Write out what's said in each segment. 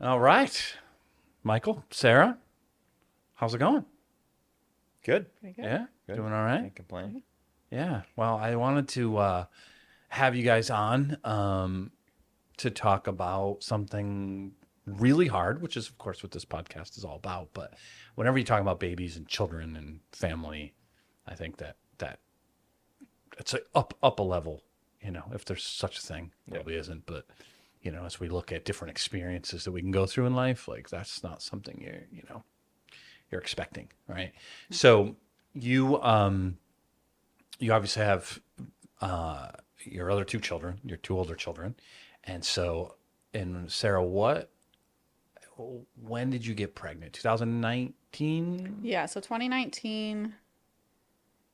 All right. Michael, Sarah, how's it going? Good. Pretty good. Yeah? Good. Doing all right? Can't complain. Yeah. Well, I wanted to have you guys on to talk about something really hard, which is, of course, what this podcast is all about. But whenever you talk about babies and children and family, I think that it's up a level, if there's such a thing. Probably isn't, but as we look at different experiences that we can go through in life, like that's not something you're expecting, right? So you obviously have your other two children, your two older children, and Sarah, when did you get pregnant? 2019? Yeah, so 2019,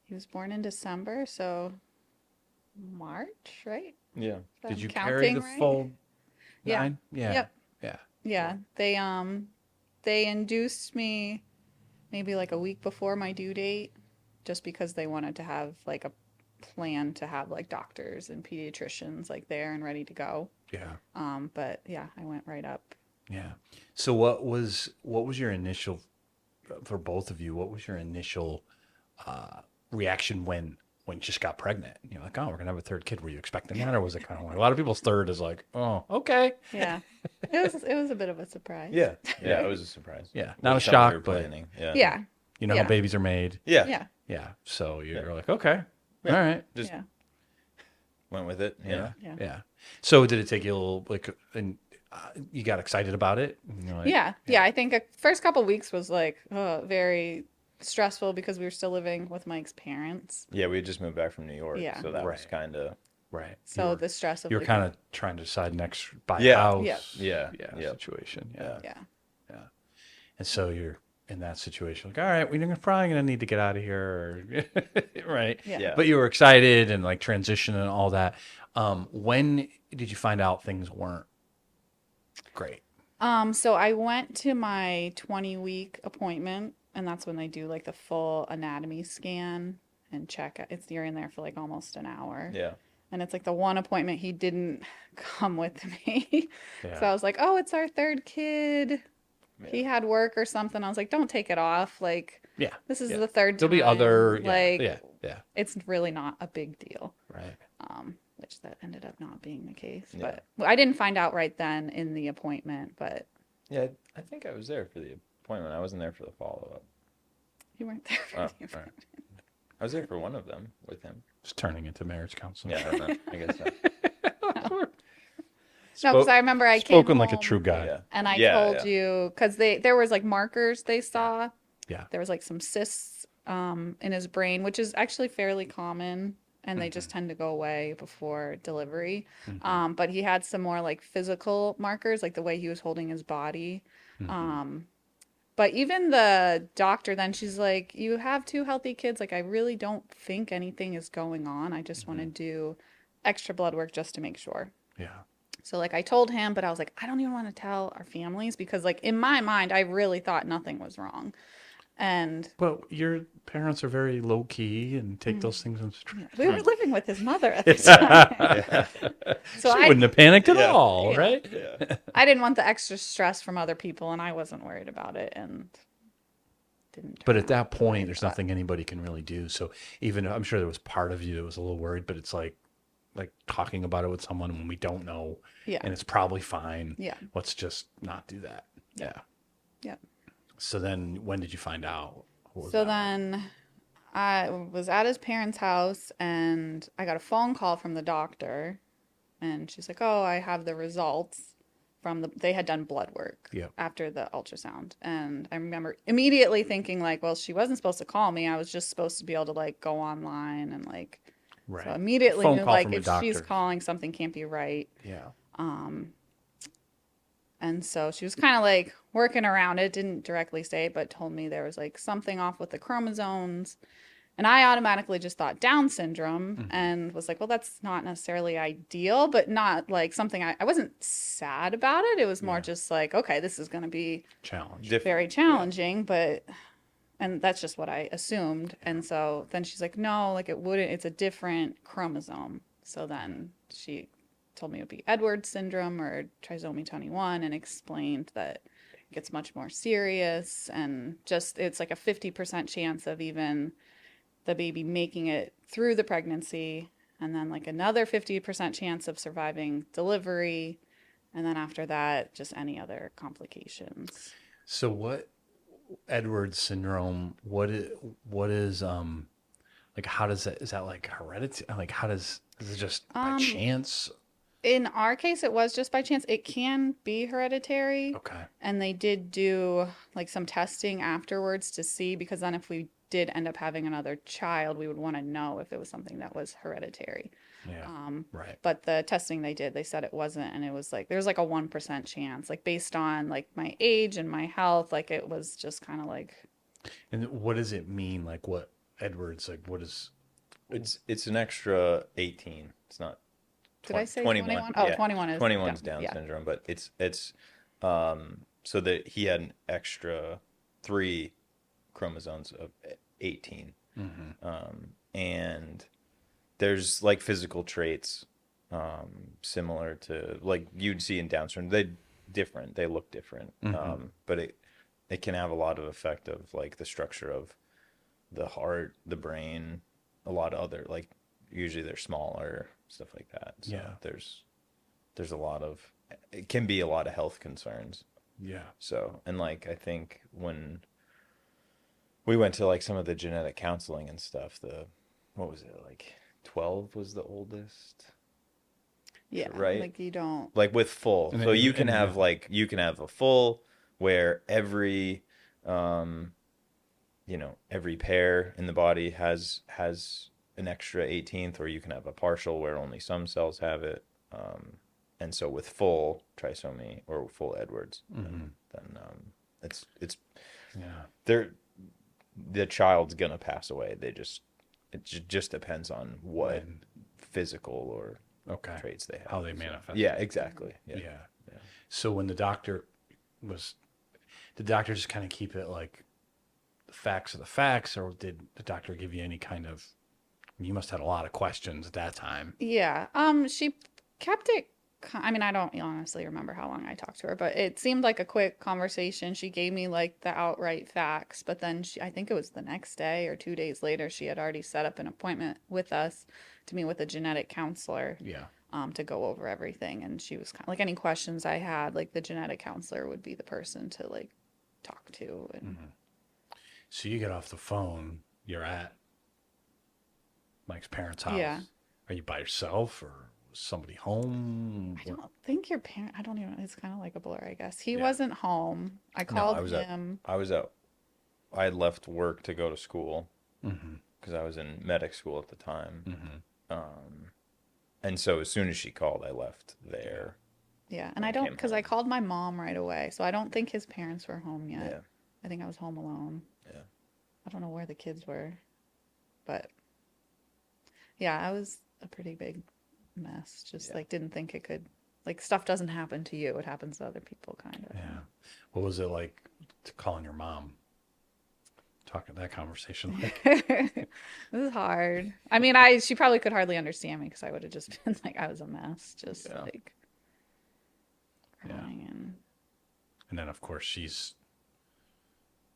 he was born in December, so March, right? Yeah. If Did I'm you carry counting the right? full Yeah. 9? Yeah. Yep. Yeah. Yeah, they induced me maybe like a week before my due date, just because they wanted to have like a plan to have like doctors and pediatricians like there and ready to go. Yeah. But yeah, I went right up. Yeah. So what was your initial, for both of you, what was your initial reaction when you just got pregnant? You're like, oh, we're gonna have a third kid. Were you expecting that, or was it kind of like a lot of people's third is like, oh, okay. Yeah, it was a bit of a surprise. Yeah. Yeah. It was a surprise. Yeah. Not a Wasn't something we shock, were but planning. Yeah. Yeah, you know Yeah. how babies are made. Yeah. yeah, Yeah. So you're Yeah. like, okay, Yeah. all right. Just yeah. went with it. Yeah. Yeah. Yeah. So did it take you a little and you got excited about it? And you're like, Yeah. I think the first couple weeks was like very stressful because we were still living with Mike's parents. Yeah. We had just moved back from New York. Yeah. So that was Right. kind of. Right. So the stress of You're like, kind of trying to decide next buy a Yeah. house. Yeah. Yeah. Yeah. Situation. Yeah. Yeah. yeah, And so you're in that situation, like, all right, we're probably gonna need to get out of here, or, right? yeah. Yeah. But you were excited and like transition and all that. When did you find out things weren't great? So I went to my 20-week appointment, and that's when they do like the full anatomy scan and check. You're in there for like almost an hour. Yeah. And it's like the one appointment he didn't come with me. Yeah. So I was like, oh, it's our third kid. Yeah. He had work or something. I was like, don't take it off. Like, Yeah. this is Yeah. the third There'll time. be other. Yeah. Like, Yeah. it's really not a big deal. Right. Which that ended up not being the case. Yeah. But I didn't find out right then in the appointment, but Yeah. I think I was there for the appointment. I wasn't there for the follow up. you weren't there for Oh, the all right. appointment. I was there for one of them with him. It's turning into marriage counseling. Yeah. I don't know. I guess so. No, because I remember I came Spoken like a home true guy. Yeah. and I Yeah, told yeah. you because there was like markers they saw. Yeah. There was like some cysts in his brain, which is actually fairly common, and they Mm-hmm. just tend to go away before delivery. But he had some more like physical markers, like the way he was holding his body. Mm-hmm. But even the doctor then, she's like, you have two healthy kids. Like, I really don't think anything is going on. I just want to do extra blood work just to make sure. Yeah. So like I told him, but I was like, I don't even want to tell our families because like in my mind, I really thought nothing was wrong. And Well, your parents are very low key and take those things in stride. we were living with his mother at the time. So She wouldn't have panicked at all, Yeah. right? Yeah. I didn't want the extra stress from other people and I wasn't worried about it and didn't. But turn at that out the way point, I there's thought. nothing anybody can really do. So even I'm sure there was part of you that was a little worried, but it's like talking about it with someone when we don't know, Yeah. and it's probably fine. Yeah. Let's just not do that. Yeah. Yeah. So then, when did you find out? What was So that then I was at his parents' house and I got a phone call from the doctor and she's like, oh, I have the results from they had done blood work Yep. after the ultrasound. And I remember immediately thinking like, well, she wasn't supposed to call me. I was just supposed to be able to like go online and like, Right. so immediately Phone knew call like from the if she's doctor. calling, something can't be right. Yeah. And so she was kind of like working around it, didn't directly say it, but told me there was like something off with the chromosomes. And I automatically just thought Down syndrome and was like, well, that's not necessarily ideal, but not like something I wasn't sad about it. It was more just like, okay, this is going to be Challenge. very challenging, and that's just what I assumed. And so then she's like, no, like it wouldn't, it's a different chromosome. So then she told me it would be Edwards syndrome or trisomy 21 and explained that it gets much more serious and just it's like a 50% chance of even the baby making it through the pregnancy and then like another 50% chance of surviving delivery and then after that just any other complications. So what Edwards syndrome? What is like? How does that? Is that like hereditary? Like how does? Is it just by chance? In our case, it was just by chance. It can be hereditary. Okay. And they did do like some testing afterwards to see, because then if we did end up having another child, we would want to know if it was something that was hereditary. Yeah. Right. But the testing they did, they said it wasn't. And it was like, there's like a 1% chance, like based on like my age and my health, like it was just kind of like. And what does it mean? Like what Edwards, like what is? It's an extra 18. It's not. Did I say 21? Oh, yeah. 21 is 21's Down syndrome, but it's so that he had an extra 3 chromosomes of 18. And there's like physical traits similar to like you'd see in Down syndrome. They look different. But it can have a lot of effect of like the structure of the heart, the brain, a lot of other like usually they're smaller, stuff like that. So yeah. There's a lot of, it can be a lot of health concerns. Yeah. So, and like, I think when we went to like some of the genetic counseling and stuff, what was it? Like 12 was the oldest. Yeah. Right. Like you don't. Like with full. So you can have a full where every, every pair in the body has an extra 18th, or you can have a partial where only some cells have it. And so with full trisomy or full Edwards, then it's the child's gonna pass away. It just depends on what physical or traits they have, how they manifest. Yeah, exactly. Yeah. So when did the doctor just kind of keep it like the facts are the facts, or did the doctor give you any kind of? You must have had a lot of questions at that time. Yeah. She kept it. I mean, I don't honestly remember how long I talked to her, but it seemed like a quick conversation. She gave me like the outright facts, but then I think it was the next day or 2 days later, she had already set up an appointment with us to meet with a genetic counselor. Yeah. To go over everything. And she was kind of like any questions I had, like the genetic counselor would be the person to like talk to. And So you get off the phone, you're at Mike's parents' house. Yeah. Are you by yourself or was somebody home? I don't think your parent, I don't even, it's kind of like a blur, I guess. He wasn't home. I called him. I had left work to go to school because I was in medic school at the time. And so as soon as she called, I left there. Yeah. And I don't, because I called my mom right away. So I don't think his parents were home yet. Yeah. I think I was home alone. Yeah. I don't know where the kids were, but yeah, I was a pretty big mess. Just like didn't think it could, like stuff doesn't happen to you. It happens to other people kind of. Yeah. What was it like calling your mom? Talking that conversation like? It was hard. I mean, she probably could hardly understand me because I would have just been like, I was a mess. Just like crying and then of course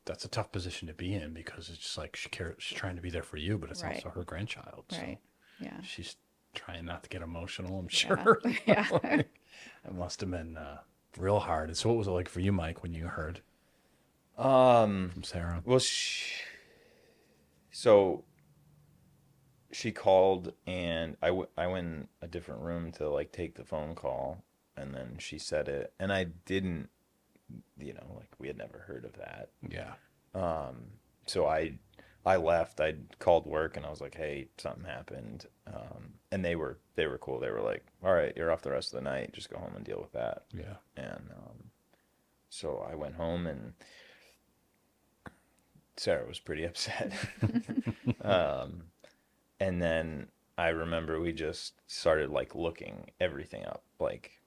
that's a tough position to be in because it's just like she's trying to be there for you, but it's also her grandchild. Right. So yeah. she's trying not to get emotional, I'm sure. Yeah. It must have been real hard. And so what was it like for you, Mike, when you heard from Sarah? Well, so she called and I went in a different room to like take the phone call, and then she said it, and I didn't, like we had never heard of that. Yeah. So I left. I called work and I was like, "Hey, something happened." And they were cool. They were like, "All right, you're off the rest of the night. Just go home and deal with that." Yeah. And so I went home and Sarah was pretty upset. And then I remember we just started like looking everything up, like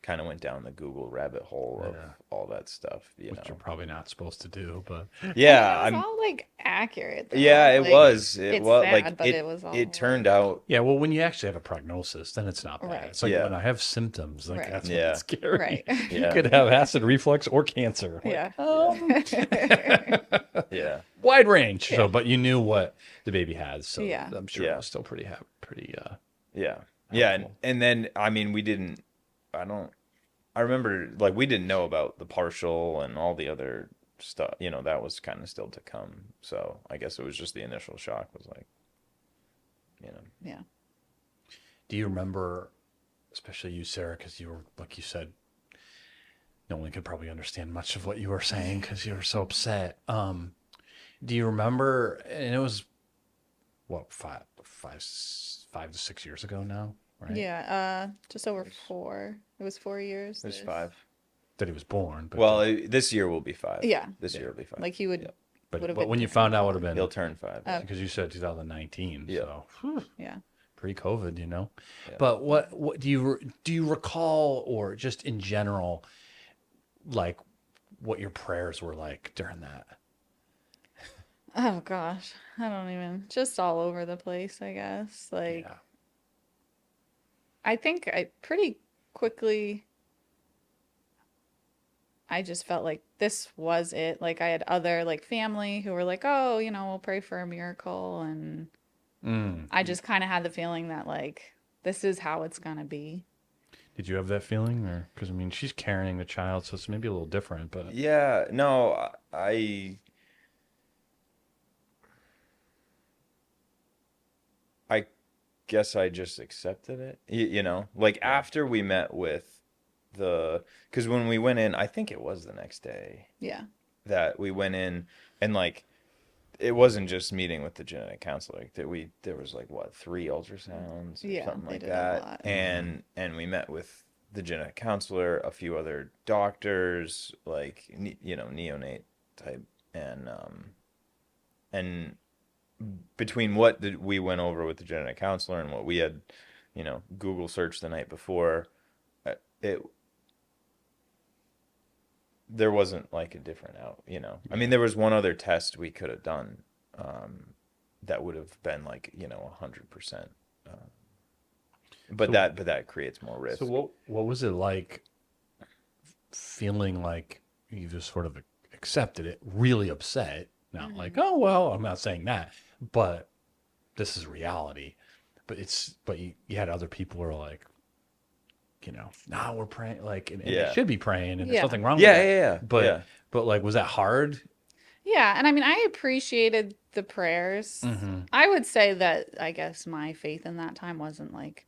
kind of went down the Google rabbit hole of Yeah. all that stuff, you which know. you're probably not supposed to do, but Yeah, I mean, it I'm was all like accurate. Though. yeah, it Like, was. It it's was sad, like but it was all. it turned like, out yeah. Well, when you actually have a prognosis, then it's not bad. Right. It's like Yeah. when I have symptoms, like Right. that's when Yeah. it's scary. Right. You Yeah. could have acid reflux or cancer. Like, Yeah. yeah. wide range. So, Yeah. but you knew what the baby had, so Yeah. I'm sure Yeah. it was still pretty pretty. Yeah. Yeah, Helpful. and then I mean I remember like we didn't know about the partial and all the other stuff, you know, that was kind of still to come. So I guess it was just the initial shock was like, you know. Yeah. Do you remember, especially you, Sarah, because you were like you said, no one could probably understand much of what you were saying because you were so upset. Do you remember? And it was what 5 to 6 years ago now, right? Yeah. Just over 4. It was 4 years. It was this- 5. That he was born. But Well, this year will be 5. Yeah. This year will be 5. Like he would. Yeah. would've but been when you different found out, would have He'll been turn 5. Oh. because you said 2019. Yeah. So whew, Yeah. pre-COVID, you know. Yeah. But what do you recall, or just in general, like what your prayers were like during that? Oh gosh, I don't even. Just all over the place, I guess. Like Yeah. I think I pretty quickly. I just felt like this was it. Like I had other like family who were like, "Oh, we'll pray for a miracle," and I just kind of had the feeling that like this is how it's gonna be. Did you have that feeling, or because I mean she's carrying the child, so it's maybe a little different, but Yeah, no, I guess I just accepted it. You know, like after we met with because when we went in, I think it was the next day Yeah. that we went in, and like it wasn't just meeting with the genetic counselor. Like there was like what 3 ultrasounds or Yeah, something they like did a that, lot. and we met with the genetic counselor, a few other doctors, like neonate type, and between what we went over with the genetic counselor and what we had, Google searched the night before, there wasn't like a different I mean, there was one other test we could have done that would have been like 100%, but that creates more risk. So what was it like feeling like you just sort of accepted it, really upset, not like, oh well, I'm not saying that, but this is reality. But you had other people who are like, nah, we're praying, like, and they should be praying, and there's Yeah. nothing wrong with Yeah, that. yeah. But like, was that hard? Yeah, and I mean, I appreciated the prayers. I would say that I guess my faith in that time wasn't like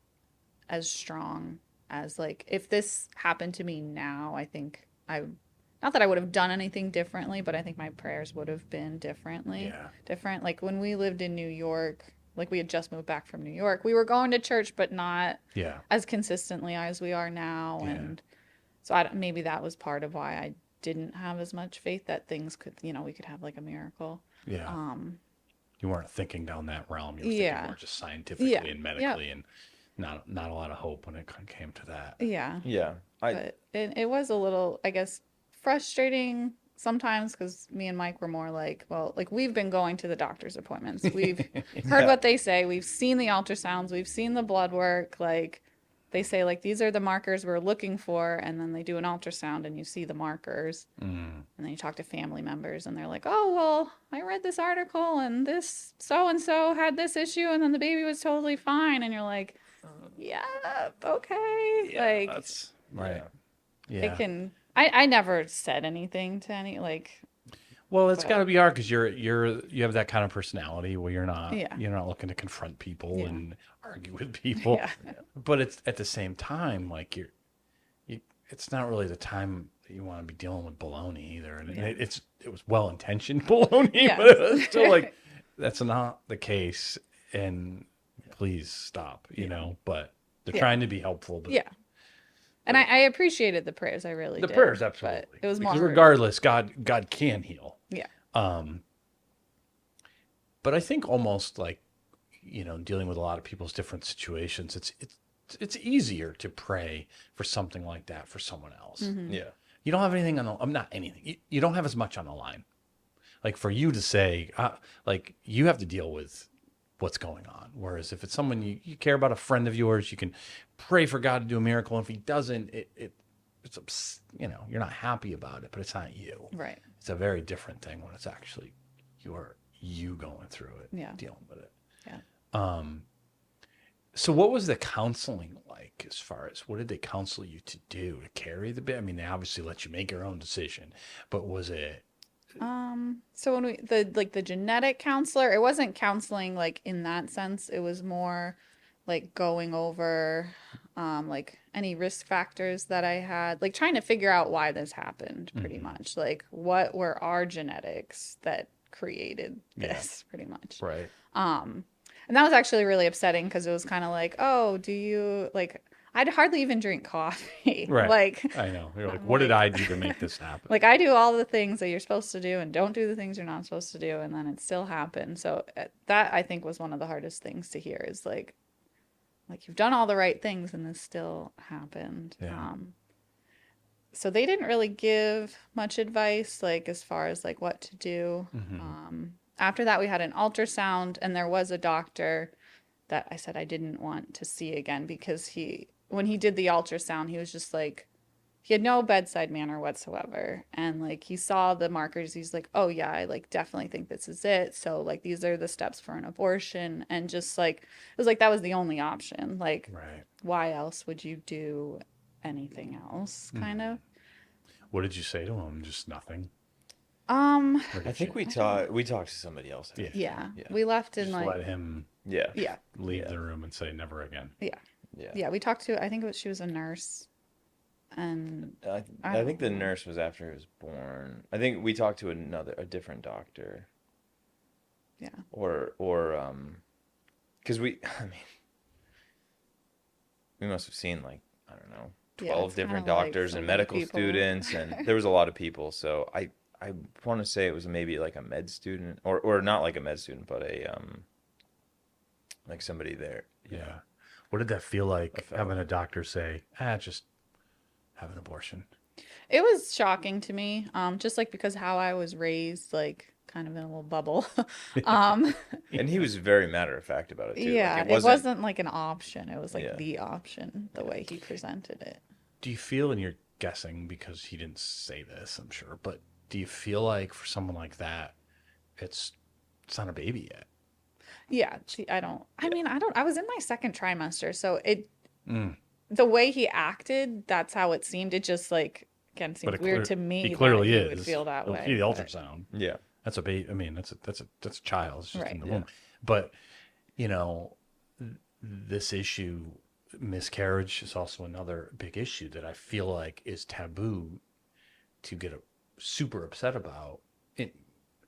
as strong as like if this happened to me now, I think not that I would have done anything differently, but I think my prayers would have been different. Like when we lived in New York, like we had just moved back from New York, we were going to church, but not as consistently as we are now. Yeah. And so maybe that was part of why I didn't have as much faith that things could, we could have like a miracle. Yeah. You weren't thinking down that realm. You were thinking more just scientifically and medically, and not a lot of hope when it came to that. Yeah. Yeah. But it was a little, I guess, frustrating sometimes because me and Mike were more like, well, like we've been going to the doctor's appointments. We've heard what they say. We've seen the ultrasounds. We've seen the blood work. Like they say, like, these are the markers we're looking for. And then they do an ultrasound and you see the markers. And then you talk to family members and they're like, oh, well, I read this article and this so-and-so had this issue and then the baby was totally fine. And you're like, yeah, okay. Yeah, like that's right. it can. I never said anything to any like. Well, it's got to be hard because you have that kind of personality where you're not looking to confront people and argue with people. But it's at the same time like it's not really the time that you want to be dealing with baloney either. And it was well intentioned baloney, but it's still like that's not the case. And please stop, But they're trying to be helpful. But And I appreciated the prayers. I really did. the prayers, absolutely. But it was more because regardless, God can heal. Yeah. But I think almost like, dealing with a lot of people's different situations, it's easier to pray for something like that for someone else. Yeah. You don't have anything on the, I'm not anything. You don't have as much on the line. Like for you to say, like you have to deal with what's going on. Whereas if it's someone you care about, a friend of yours, you can pray for God to do a miracle. And if he doesn't, it's, you know, you're not happy about it, but it's not you. Right. It's a very different thing when it's actually you going through it, Yeah. dealing with it. Yeah. So what was the counseling like as far as what did they counsel you to do to carry the baby? I mean, they obviously let you make your own decision, but was it? So when the genetic counselor, it wasn't counseling like in that sense. It was more like going over like any risk factors that I had, like trying to figure out why this happened pretty much. Like what were our genetics that created this pretty much. Right. And that was actually really upsetting because it was kind of like, oh, do you like, I'd hardly even drink coffee. Right. Like, I know. You're like, what did I do to make this happen? like I do all the things that you're supposed to do and don't do the things you're not supposed to do. And then it still happened. So that I think was one of the hardest things to hear is like you've done all the right things and this still happened. Yeah. So they didn't really give much advice, like as far as like what to do. After that, we had an ultrasound, and there was a doctor that I said I didn't want to see again because when he did the ultrasound, he was just like, he had no bedside manner whatsoever. And like, he saw the markers. He's like, oh yeah, I like definitely think this is it. So like, these are the steps for an abortion. And just like, it was like, that was the only option. Like, Right. why else would you do anything else kind of? What did you say to him? Just nothing. I think we talked to somebody else. Yeah. Yeah. Yeah. We left in Just like, let him Yeah. yeah. leave the room and say never again. Yeah. Yeah. Yeah. We talked to, I think she was a nurse. And I think the nurse was after he was born. I think we talked to a different doctor. yeah. Or because I mean, we must have seen like, I don't know, Yeah, 12 it's different kinda like doctors so and many medical people. students, and there was a lot of people. So I want to say it was maybe like a med student or not like a med student, but like somebody there. Yeah. What did that feel like fellow. having a doctor say, just have an abortion? It was shocking to me, just like because how I was raised, like kind of in a little bubble. And he was very matter of fact about it too. Yeah, Like, it wasn't like an option. It was like Yeah. the option, the way he presented it. Do you feel, and you're guessing because he didn't say this, I'm sure, but do you feel like for someone like that, it's not a baby yet? Yeah, I was in my second trimester, so the way he acted, that's how it seemed. It just like, again, seemed weird to me. He clearly that is. he would feel that way. The but- ultrasound. Yeah. That's a baby. I mean, that's a child. It's just Right. in the Yeah. womb. But you know, this issue, miscarriage, is also another big issue that I feel like is taboo to get super upset about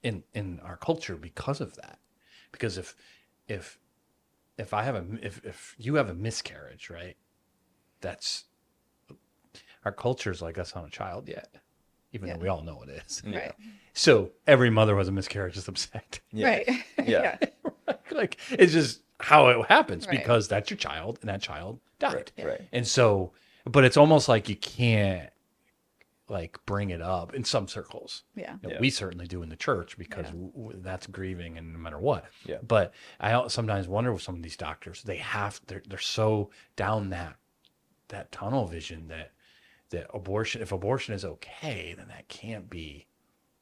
in our culture because of that. Because if you have a miscarriage, right? That's our culture's like, that's not a child yet, even though we all know it is. Yeah. Right. So every mother who has a miscarriage is upset. Yeah. Right. Yeah. Like it's just how it happens Right. because that's your child and that child died. Right. And so, but it's almost like you can't like bring it up in some circles. Yeah. You know, Yeah. we certainly do in the church because Yeah. that's grieving and no matter what. Yeah. But I sometimes wonder with some of these doctors, they're so down that tunnel vision that if abortion is okay, then that can't be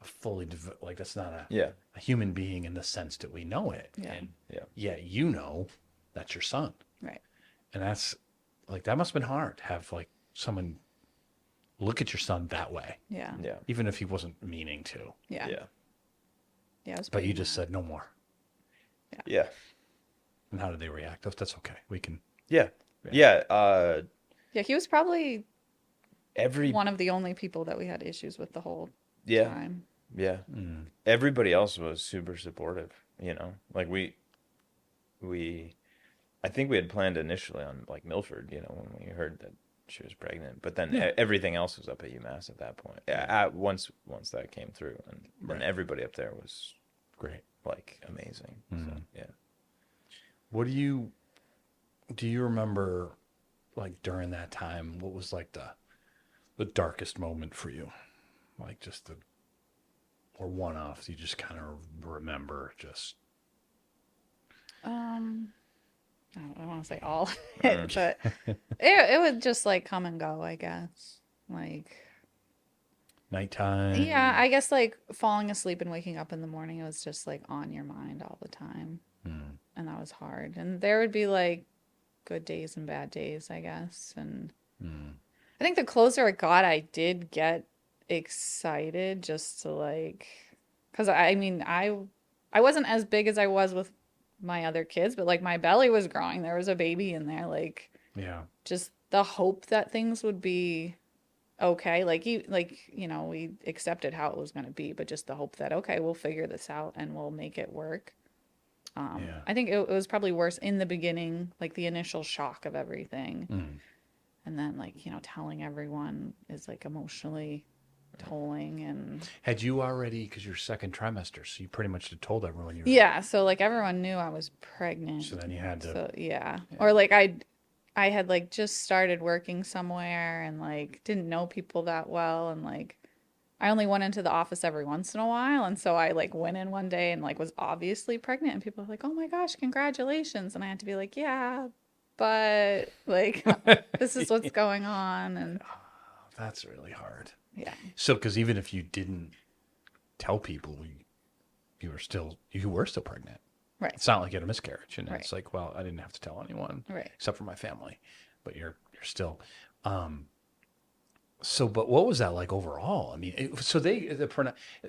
a fully like that's not a human being in the sense that we know it. Yeah. And Yeah. yet you know that's your son. Right. And that's like that must have been hard to have like someone look at your son that way, Yeah. Yeah. even if he wasn't meaning to. Yeah. Yeah. Yeah. It was But pretty you just mad. said no more. Yeah. And how did they react? That's okay. We can. Yeah. Yeah. Yeah, he was probably Every one of the only people that we had issues with the whole yeah. time. Yeah. Everybody else was super supportive, you know. Like I think we had planned initially on like Milford, you know, when we heard that she was pregnant, but then everything else was up at UMass at that point. Once that came through, and then everybody up there was Great. like amazing. So, yeah. What do you remember like during that time, what was like the darkest moment for you? Like just the or one-offs you just kind of remember just I don't want to say all of it, but it would just like come and go, I guess. Like, nighttime. yeah, I guess like falling asleep and waking up in the morning, it was just like on your mind all the time. And that was hard. And there would be like good days and bad days, I guess. And I think the closer it got, I did get excited just to like, because I mean, I wasn't as big as I was with my other kids, but like my belly was growing. There was a baby in there. Like, Yeah. just the hope that things would be okay. Like, you know, we accepted how it was going to be, but just the hope that, okay, we'll figure this out and we'll make it work. Yeah. I think it was probably worse in the beginning, like the initial shock of everything. And then like, you know, telling everyone is like emotionally tolling. And Had you already, because you're second trimester, so you pretty much had told everyone you were. yeah, so like everyone knew I was pregnant. So then you had to. So yeah. Or like I had like just started working somewhere and like didn't know people that well, and like I only went into the office every once in a while, and so I like went in one day and like was obviously pregnant, and people were like, "Oh my gosh, congratulations." And I had to be like, "Yeah, but like this is what's going on." And That's really hard. yeah. So, because even if you didn't tell people, you were still pregnant. Right. It's not like you had a miscarriage, and Right. it's like, well, I didn't have to tell anyone, Right. except for my family, but you're still. So, but what was that like overall? I mean,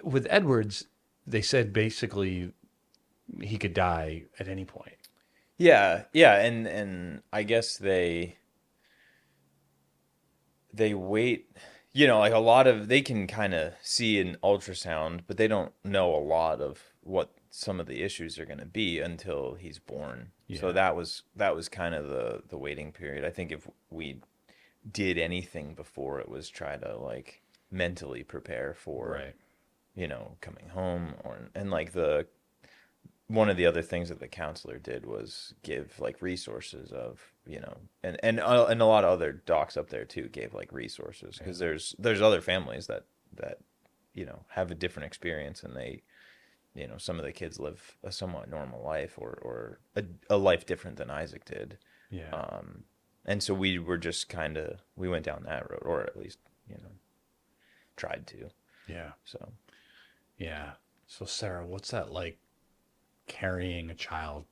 with Edwards, they said basically he could die at any point. Yeah, and I guess they wait, you know, like a lot of they can kind of see an ultrasound, but they don't know a lot of what some of the issues are going to be until he's born. Yeah. So that was kind of the waiting period. I think if we did anything before, it was try to like mentally prepare for Right. you know, coming home, and like one of the other things that the counselor did was give like resources of, you know, and a lot of other docs up there too gave like resources, because there's other families that you know have a different experience, and they, you know, some of the kids live a somewhat normal life or a life different than Isaac did. Yeah. And so we were just we went down that road, or at least, you know, tried to. Yeah. So Yeah. So, Sarah, what's that like carrying a child?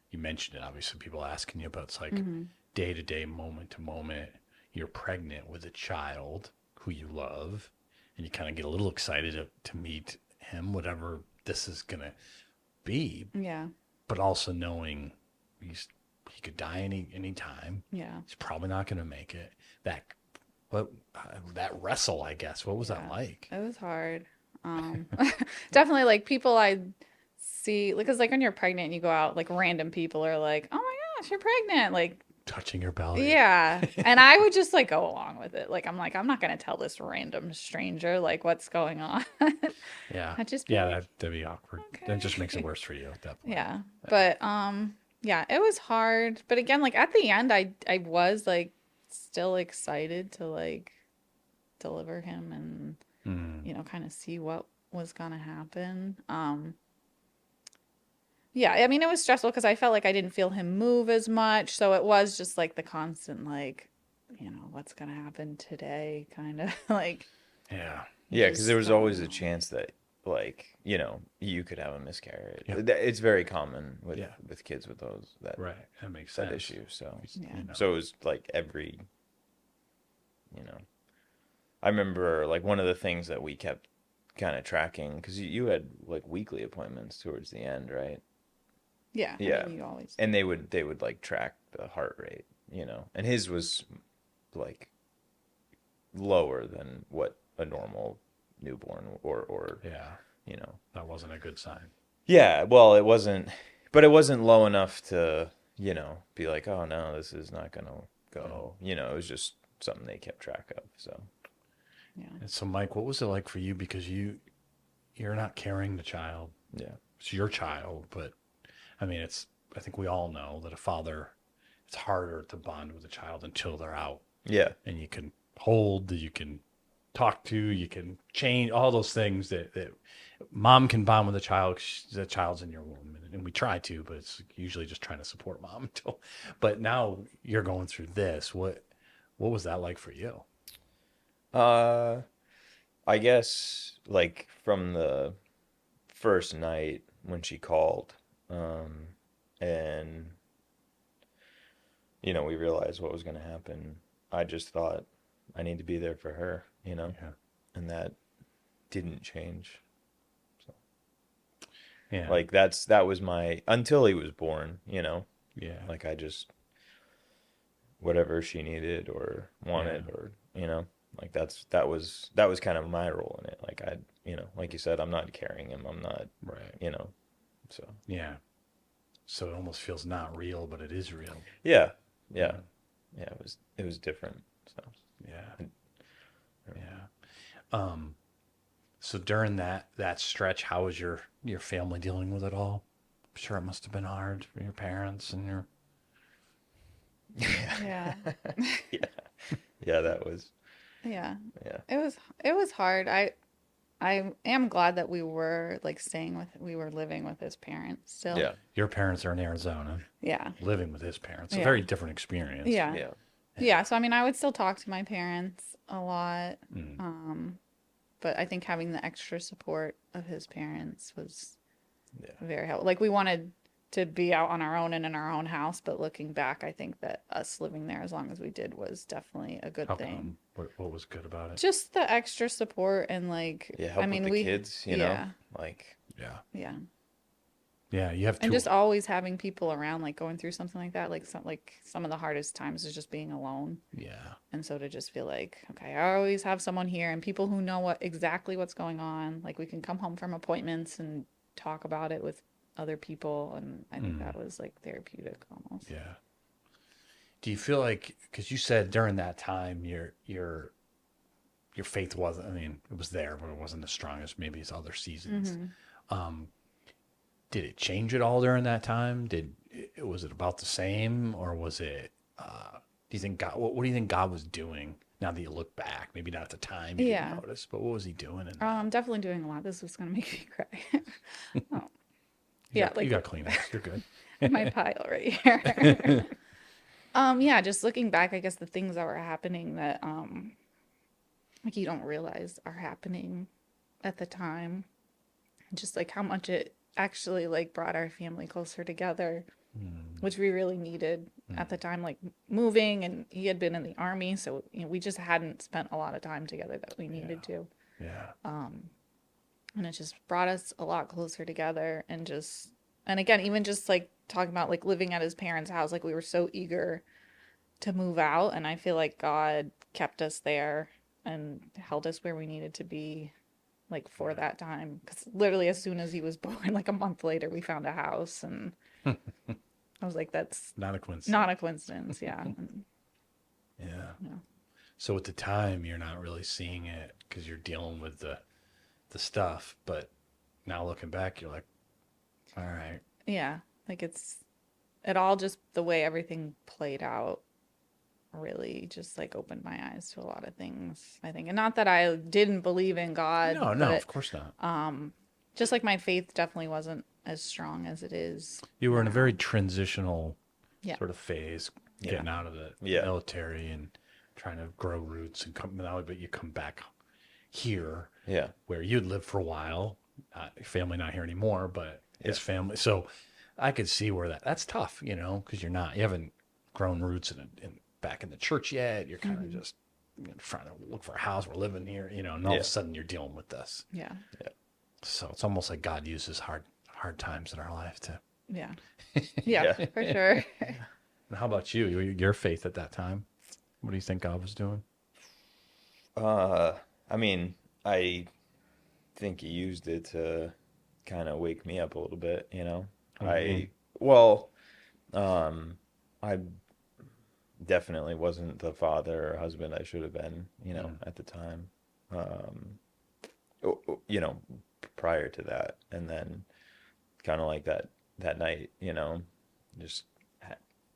You mentioned it, obviously, people asking you about it's like day to day, moment to moment. You're pregnant with a child who you love, and you kind of get a little excited to meet him, whatever this is going to be. Yeah. But also knowing he could die any time. Yeah. He's probably not going to make it. That wrestle, I guess. What was that like? It was hard. Definitely like people I see, because like when you're pregnant and you go out, like random people are like, "Oh my gosh, you're pregnant." Like Touching your belly. yeah. And I would just like go along with it. Like I'm not going to tell this random stranger like what's going on. Yeah. I'd just be Yeah, like, that'd be awkward. okay. That just makes it worse for you at that point. yeah. But yeah, it was hard. But again, like at the end I was like still excited to like deliver him and you know, kind of see what was gonna happen. Yeah, I mean, it was stressful because I felt like I didn't feel him move as much, so it was just like the constant like, you know, what's gonna happen today, kind of like. Yeah. yeah, because there was don't always a know. chance that, like, you know, you could have a miscarriage. Yep. It's very common with Yeah. with kids with that Right. That makes that sense. issue. So Yeah. You know. so it was like every, you know, I remember like one of the things that we kept kind of tracking, because you had like weekly appointments towards the end, right? Yeah, I Yeah. mean, you always. And they would like track the heart rate, you know, and his was like lower than what a normal newborn or Yeah. you know. That wasn't a good sign. Yeah, well, it wasn't, but it wasn't low enough to, you know, be like, oh no, this is not gonna go. You know, it was just something they kept track of. So Yeah. And so, Mike, what was it like for you? Because you're not carrying the child. yeah, It's your child, but I mean, I think we all know that a father, it's harder to bond with a child until they're out Yeah. and you can hold, you can talk to, you can change all those things that mom can bond with a child 'cause the child's in your womb, and we try to, but it's usually just trying to support mom until. But now you're going through this. What was that like for you? Uh, I guess like from the first night when she called, and we realized what was going to happen. I just thought I need to be there for her, Yeah, and that didn't change. So yeah, like that was my until he was born, yeah, like I just whatever she needed or wanted yeah, or like that was kind of my role in it. Like like you said, I'm not carrying him. I'm not, right, so yeah. So it almost feels not real, but it is real. yeah, yeah, Yeah, yeah. It was different. So yeah, yeah. Um, so during that stretch, how was your family dealing with it all? I'm sure it must have been hard for your parents and your. Yeah. yeah, yeah. That was Yeah. yeah, It was hard. I am glad that we were we were living with his parents still. yeah, Your parents are in Arizona, Yeah. living with his parents. A Yeah. very different experience. Yeah. yeah, Yeah. So I mean I would still talk to my parents a lot. Mm, But I think having the extra support of his parents was yeah, very helpful. Like we wanted to be out on our own and in our own house, but looking back, I think that us living there as long as we did was definitely a good how thing. come? What was good about it? Just the extra support and yeah. Help I mean, with the kids, yeah, like Yeah, yeah. yeah. You have And two. just always having people around, like going through something like that, some of the hardest times is just being alone. Yeah, And so to just feel like, okay, I always have someone here and people who know exactly what's going on. Like we can come home from appointments and talk about it with other people, and I think that was like therapeutic almost. yeah. Do you feel like because you said during that time your faith wasn't? I mean, it was there, but it wasn't as strong as maybe as other seasons. Did it change at all during that time? Was it about the same, or was it? Do you think God? What do you think God was doing? Now that you look back, maybe not at the time you didn't Yeah. notice, but what was He doing? In that? I'm definitely doing a lot. This was gonna make me cry. Oh, You yeah, got, like you got Kleenex. You're good. my pile right here. Yeah, just looking back, I guess the things that were happening that like you don't realize are happening at the time. Just like how much it actually like brought our family closer together, which we really needed at the time, like moving, and he had been in the army, so we just hadn't spent a lot of time together that we needed to. Yeah. And it just brought us a lot closer together, and again, even just like talking about like living at his parents' house, like we were so eager to move out, and I feel like God kept us there and held us where we needed to be like for that time, because literally as soon as he was born, like a month later, we found a house, and I was like, that's Not a coincidence. not a coincidence. Yeah. Yeah. Yeah. So at the time, you're not really seeing it because you're dealing with the stuff. But now looking back, you're like, all right. Yeah, like it all just the way everything played out really just like opened my eyes to a lot of things, I think. And not that I didn't believe in God, No, but of course not. just like my faith definitely wasn't as strong as it is You were in a now. very transitional Yeah. sort of phase, Yeah. getting out of the Yeah. military and trying to grow roots and come out, but you come back here yeah, where you'd lived for a while. Your family not here anymore, but his Yeah. family. So I could see where that's tough, because you haven't grown roots back in the church yet. You're kind of just trying to look for a house. We're living here, and all of Yeah. a sudden you're dealing with this. Yeah. So it's almost like God uses hard times in our life to. Yeah. Yeah. Yeah, for sure. And how about you? Your faith at that time? What do you think God was doing? I mean, I think he used it to kind of wake me up a little bit, I definitely wasn't the father or husband I should have been, at the time. Prior to that, and then kind of like that night, just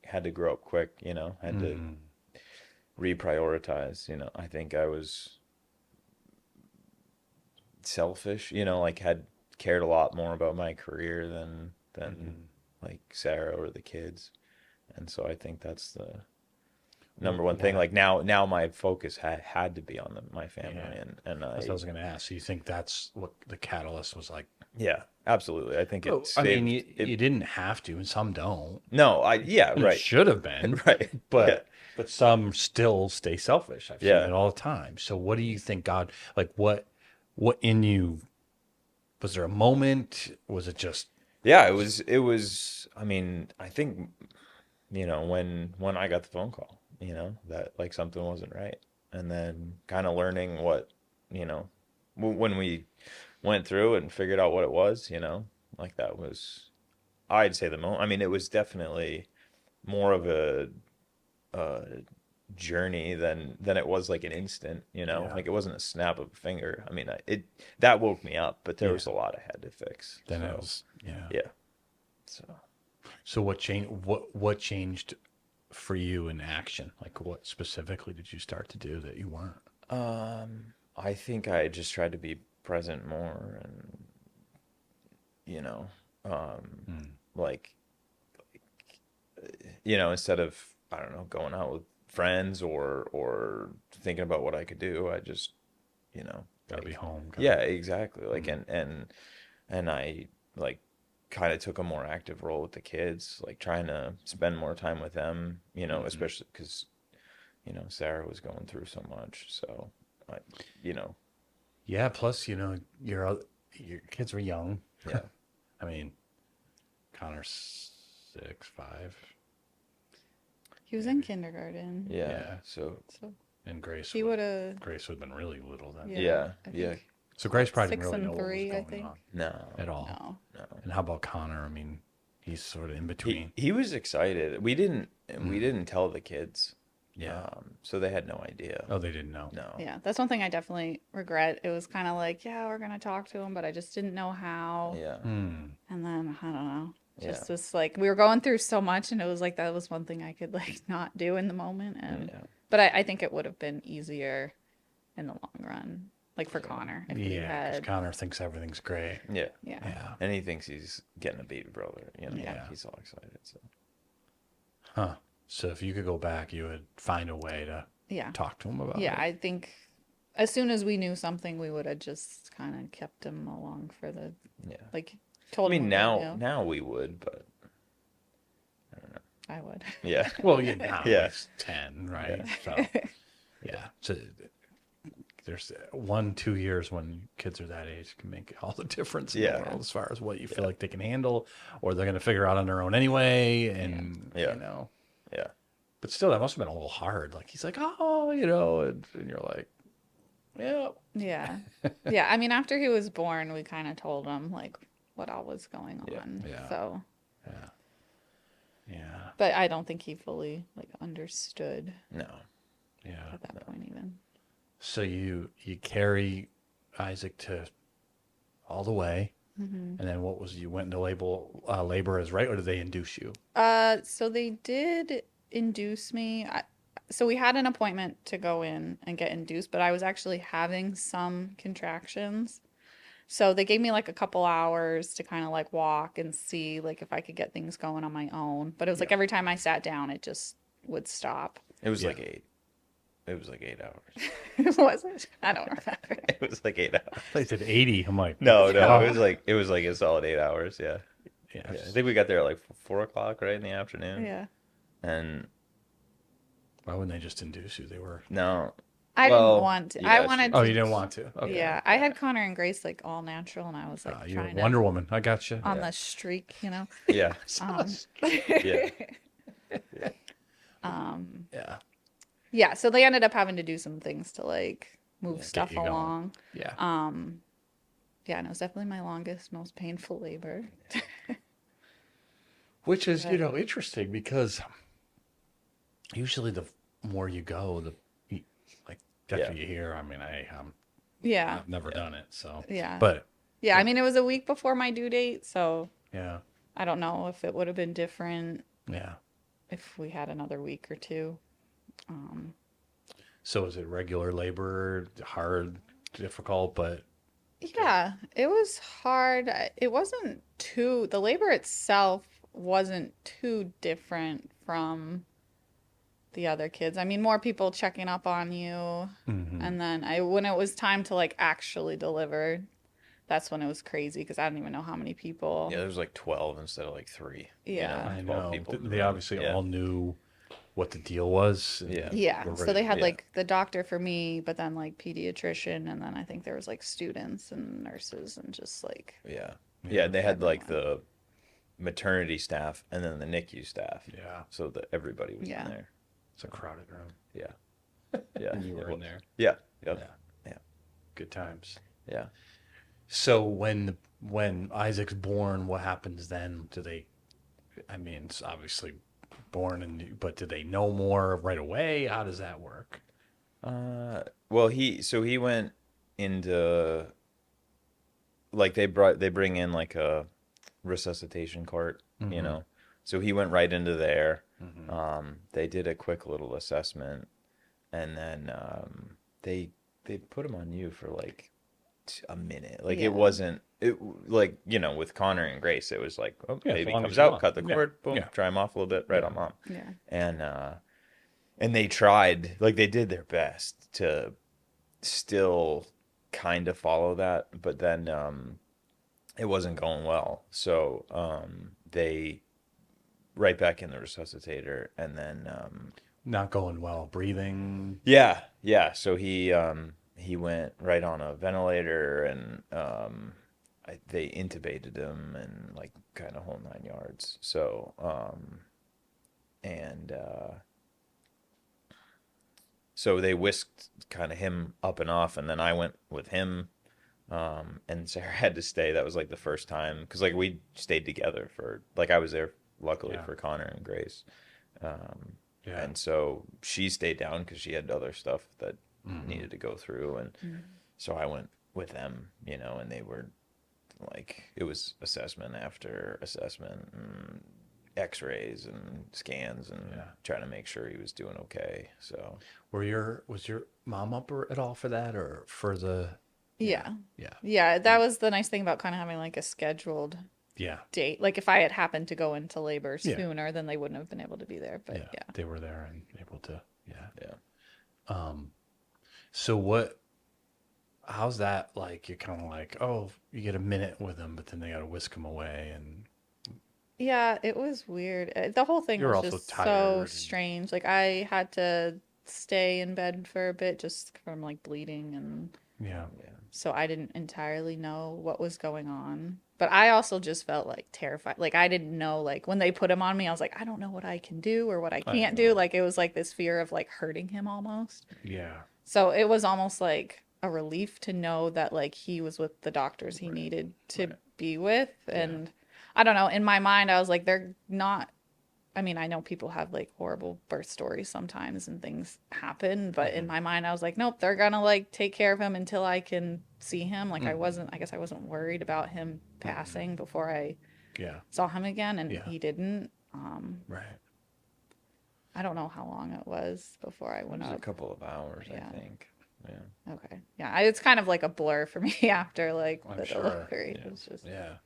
had to grow up quick, had to Mm. reprioritize, I think I was selfish, like had cared a lot more about my career than like Sarah or the kids. And so I think that's the number one thing. Yeah. Like now my focus had to be on my family Yeah. and That's what I was going to ask. So you think that's what the catalyst was like? yeah, absolutely. I think Oh, it I saved mean, it. you didn't have to, and some don't. No, yeah, And it right. should have been, Right. but Yeah. but some still stay selfish. I've seen Yeah. it all the time. So what do you think God, like what in you, was there a moment? Was it just, Yeah, it was I mean, I think when I got the phone call, that like something wasn't right. And then kind of learning what, when we went through and figured out what it was, like that was, I'd say the moment. I mean, it was definitely more of a journey than it was like an instant, Yeah. like it wasn't a snap of a finger. I mean, that woke me up, but there Yeah. was a lot I had to fix. then So, it was, yeah. yeah. So So what changed, what changed for you in action? Like what specifically did you start to do that you weren't? I think I just tried to be present more and, like, instead of, I don't know, going out with friends or thinking about what I could do, I just, Gotta be like, home. yeah, exactly. Like, and I like kind of took a more active role with the kids, like trying to spend more time with them, especially because, Sarah was going through so much. So, I, you know, Yeah. Plus, your kids were young. yeah, I mean, Connor's 6, 5, He was in kindergarten. yeah. Yeah. So, So and Grace. he would have. Grace would have been really little then. yeah, I yeah. think. So Grace probably 6 didn't really and know what was 3, I going think. on No, at all. No. no. And how about Connor? I mean, he's sort of in He between. he was excited. We didn't tell the kids. Yeah. So they had no idea. Oh, they didn't know. No. Yeah, that's one thing I definitely regret. It was kind of like, yeah, we're gonna talk to him, but I just didn't know how. Yeah. Hmm. And then I don't know. Just Yeah. this like we were going through so much, and it was like that was one thing I could like not do in the moment. And Yeah. but I think it would have been easier in the long run, like for Connor if he Yeah, because had. Connor thinks everything's great. Yeah. Yeah. Yeah. And he thinks he's getting a baby brother. Yeah. Like he's all excited. So Huh. So if you could go back, you would find a way to Yeah. talk to him about Yeah, it. I think as soon as we knew something, we would have just kind of kept him along for the yeah. like I told mean, him what we knew. now we would, but I would. yeah. Well, yeah, now Yeah. he's 10, right? So, yeah. So there's 1-2 years when kids are that age can make all the difference in Yeah. the world as far as what you feel like they can handle or they're going to figure out on their own anyway. And, Yeah. Yeah. but still, that must have been a little hard. Like, he's like, oh, and you're like, yeah. Yeah. Yeah. I mean, after he was born, we kind of told him like what all was going Yeah. on. Yeah. So, Yeah. Yeah. but I don't think he fully like understood No. Yeah. at that point even. So you carry Isaac to all the way. Mm-hmm. And then you went into labor as right, or did they induce you? So they did induce me. So we had an appointment to go in and get induced, but I was actually having some contractions. So they gave me like a couple hours to kind of like walk and see like if I could get things going on my own. But it was like every time I sat down, it just would stop. It was Yeah. like 8. It was like 8 hours. Was it? I don't remember. It was like 8 hours. They said 80. I'm like, No, oh. it was like a solid 8 hours. Yeah. Yeah. Yeah. I think we got there at like 4 o'clock, right in the afternoon. Yeah. And Why wouldn't they just induce you? They were. no, I Well, didn't want to. yeah, I that's wanted Oh, to. you didn't want to? Okay. Yeah. I had Connor and Grace like all natural, and I was like You're trying Wonder to Woman. I got you. on Yeah. the streak, you know. yeah, Um, yeah, Yeah. yeah, so they ended up having to do some things to like move Get stuff you going. along. Yeah. Yeah, and it was definitely my longest, most painful labor. Which is, interesting because usually the more you go, like after Yeah. you hear, I mean, Yeah. I've never done it, so. Yeah. But Yeah, I mean it was a week before my due date, so yeah, I don't know if it would have been different yeah. if we had another week or two. So is it regular labor, hard, difficult, but Yeah, it was hard. It wasn't too, the labor itself wasn't too different from the other kids. I mean, more people checking up on you. And then when it was time to like actually deliver, that's when it was crazy because I don't even know how many people. Yeah, there was like 12 instead of like 3. Yeah. I 12 know people. they obviously Yeah. all knew what the deal was. And Yeah. Yeah. were So ready. they had Yeah. like the doctor for me, but then like pediatrician, and then I think there was like students and nurses and just like, Yeah. Yeah, they had like everyone. the maternity staff and then the NICU staff. Yeah, So that everybody was Yeah. in there. it's a crowded room. Yeah. Yeah. And you were It in was. there. Yeah. Yep. Yeah. Yeah. Good times. Yeah. So when Isaac's born, what happens then? Do they? I mean, it's obviously born, but do they know more right away? How does that work? Well, he went into like they bring in like a resuscitation cart, you know. So he went right into there. They did a quick little assessment, and then they put him on you for like a minute. Like Yeah. it wasn't it like you know with Connor and Grace, it was like oh Yeah, as baby long as comes you out, want. cut the Yeah. cord, boom, Yeah. dry him off a little bit, right on mom, yeah. and they tried like they did their best to still kind of follow that, but then it wasn't going well. So they right back in the resuscitator, and then Not going well. Breathing. yeah. So he went right on a ventilator, and they intubated him and like kind of whole 9 yards. So and so they whisked kind of him up and off, and then I went with him. And Sarah had to stay. That was like the first time because like we stayed together for like I was there luckily Yeah. for Connor and Grace. Yeah. And so she stayed down because she had other stuff that needed to go through, and so I went with them, you know, and they were like it was assessment after assessment and x-rays and scans and trying to make sure he was doing okay. So Was your mom up at all for that or for the? Yeah. Yeah. Yeah. That was the nice thing about kind of having like a scheduled Yeah. date. Like if I had happened to go into labor Yeah. sooner, then they wouldn't have been able to be there. But yeah. They were there and able to. Yeah. yeah. So how's that like? You're kind of like, oh, you get a minute with them, but then they got to whisk them away. And Yeah, it was weird. The whole thing You're was also just tired so and- strange. Like I had to stay in bed for a bit just from like bleeding, and yeah. so I didn't entirely know what was going on. But I also just felt like terrified. Like I didn't know, like when they put him on me, I was like, I don't know what I can do or what I can't do. Like it was like this fear of like hurting him almost. Yeah. So it was almost like a relief to know that like he was with the doctors he needed to be with. And I don't know, in my mind, I was like, they're not, I mean, I know people have like horrible birth stories sometimes and things happen, but in my mind, I was like, nope, they're gonna like take care of him until I can see him. Like I guess I wasn't worried about him passing before I Yeah. saw him again, and Yeah. he didn't. Right. I don't know how long it was before I It went was a up. couple of hours, Yeah. I think. Yeah. Okay. Yeah, it's kind of like a blur for me after like I'm the sure. delivery. Yeah. It was just Yeah.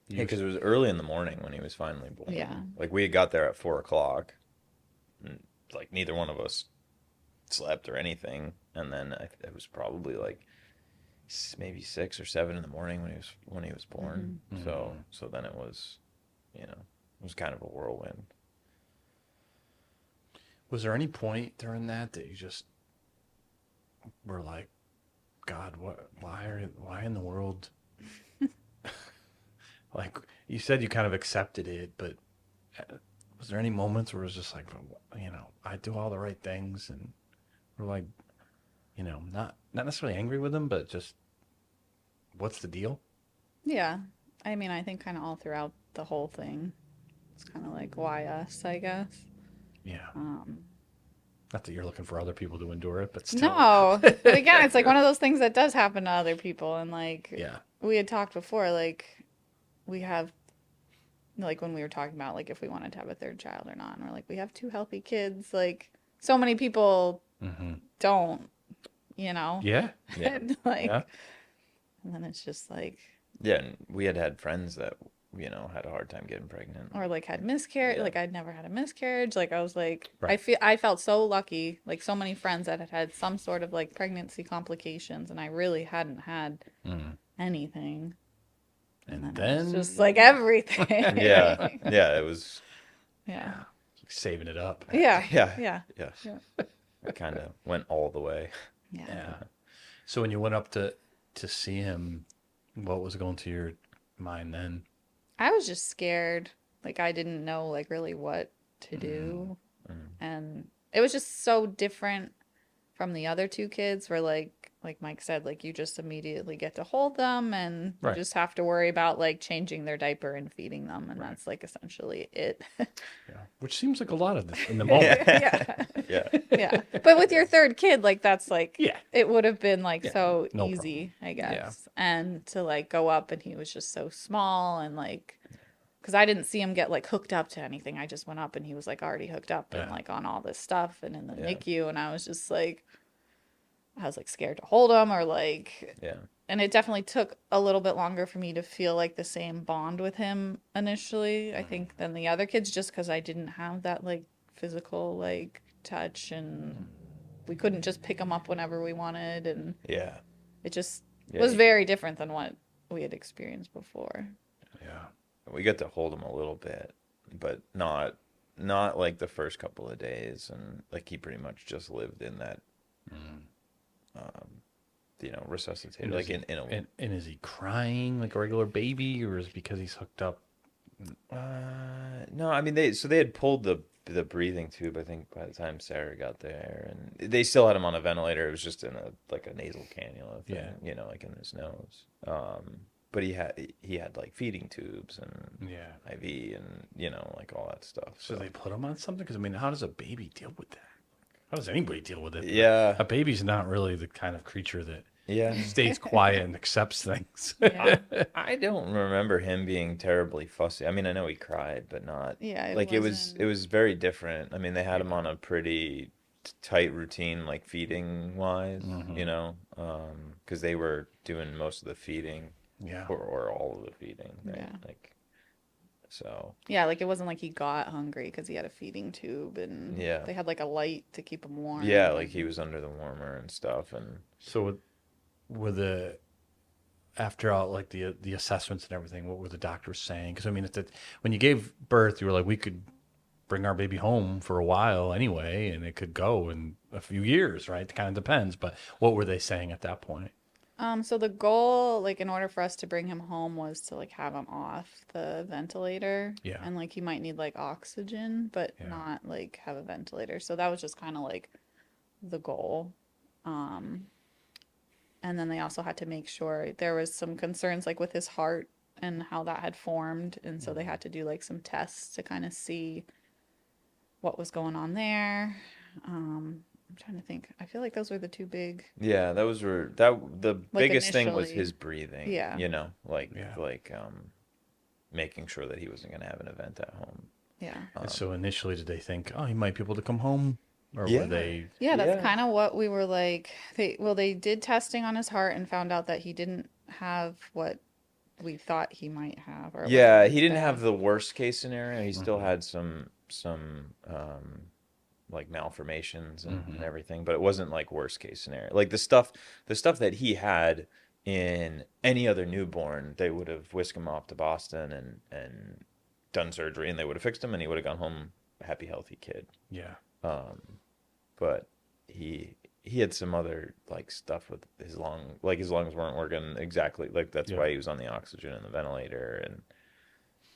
Yeah, because it was early in the morning when he was finally born. Yeah. Like we had got there at 4:00, and like neither one of us slept or anything, and then it was probably like maybe 6 or 7 in the morning when he was born. So then it was, you know, it was kind of a whirlwind. Was there any point during that you just were like, God, why in the world? Like you said, you kind of accepted it, but was there any moments where it was just like, you know, I do all the right things, and we're like, you know, not necessarily angry with him, but just what's the deal? Yeah. I mean, I think kind of all throughout the whole thing, it's kind of like, why us, I guess. Yeah. Not that you're looking for other people to endure it, but still. No. But again, it's like one of those things that does happen to other people. And like, Yeah. we had talked before, like, we have like when we were talking about like if we wanted to have a third child or not, and we're like, we have 2 healthy kids. Like so many people don't, you know? Yeah. Yeah. And like, Yeah. and then it's just like, Yeah, and we had friends that, you know, had a hard time getting pregnant. or like had miscarriage. Yeah. Like I'd never had a miscarriage. Like I was like, Right. I felt so lucky. Like so many friends that had had some sort of like pregnancy complications, and I really hadn't had anything. And then it was then just like everything. Yeah. Yeah, it was Yeah. saving it up. Yeah. yeah. Yeah. Yes. Yeah. It kind of went all the way. Yeah. Yeah. So when you went up to see him, what was going through your mind then? I was just scared. Like I didn't know like really what to do. And it was just so different from the other 2 kids where like Mike said, like you just immediately get to hold them and you Right. just have to worry about like changing their diaper and feeding them, and that's like essentially it. Yeah. Which seems like a lot of this in the moment. Yeah. Yeah. Yeah. But with your 3rd kid, like that's like Yeah. it would have been like Yeah, so no easy, I Yeah. guess. And to like go up and he was just so small, and like because I didn't see him get like hooked up to anything. I just went up and he was like already hooked up and Yeah. like on all this stuff and in the Yeah. NICU, and I was just like I was like scared to hold him or like, Yeah. and it definitely took a little bit longer for me to feel like the same bond with him initially, I think, than the other kids, just because I didn't have that like physical like touch, and we couldn't just pick him up whenever we wanted, and Yeah. it just Yeah. was very different than what we had experienced before. Yeah. We got to hold him a little bit, but not like the first couple of days, and like he pretty much just lived in that you know, resuscitated like in a And is he crying like a regular baby, or is it because he's hooked up? no, I mean they had pulled the breathing tube, I think, by the time Sarah got there, and they still had him on a ventilator. It was just in a nasal cannula thing, Yeah. you know, like in his nose. But he had like feeding tubes and Yeah. IV and, you know, like all that stuff. So they put him on something? Because I mean, how does a baby deal with that? How does anybody deal with it? Yeah. A baby's not really the kind of creature that Yeah. stays quiet and accepts things. Yeah. I don't remember him being terribly fussy. I mean, I know he cried, but not Yeah, like it was very different. I mean, they had him on a pretty tight routine, like feeding wise, you know, because they were doing most of the feeding, Yeah. or all of the feeding, right? Yeah. Like, so Yeah, like it wasn't like he got hungry because he had a feeding tube, and Yeah. they had like a light to keep him warm. yeah, like he was under the warmer and stuff, and So with the after all, like the assessments and everything, what were the doctors saying? Because I mean, when you gave birth, you were like, we could bring our baby home for a while anyway, and it could go in a few years, right? It kind of depends. But what were they saying at that point? So the goal, like, in order for us to bring him home was to like have him off the ventilator. Yeah. And like he might need like oxygen, but Yeah. not like have a ventilator. So that was just kind of like the goal. And then they also had to make sure there was some concerns like with his heart and how that had formed, and so they had to do like some tests to kind of see what was going on there. I'm trying to think. I feel like those were the 2 big. yeah, the biggest thing was initially. his breathing. Yeah. You know, like Yeah. making sure that he wasn't going to have an event at home. Yeah. And so initially, did they think, oh, he might be able to come home, or Yeah. were they? Yeah, that's Yeah. kind of what we were like. They did testing on his heart and found out that he didn't have what we thought he might have. Or it Yeah, wasn't he as didn't bad. have the worst case scenario. He still had some like malformations and everything, but it wasn't like worst case scenario. Like the stuff that he had in any other newborn, they would have whisked him off to Boston and done surgery, and they would have fixed him, and he would have gone home a happy, healthy kid. Yeah. But he had some other like stuff with his lung, like his lungs weren't working exactly. Like that's Yeah. why he was on the oxygen and the ventilator,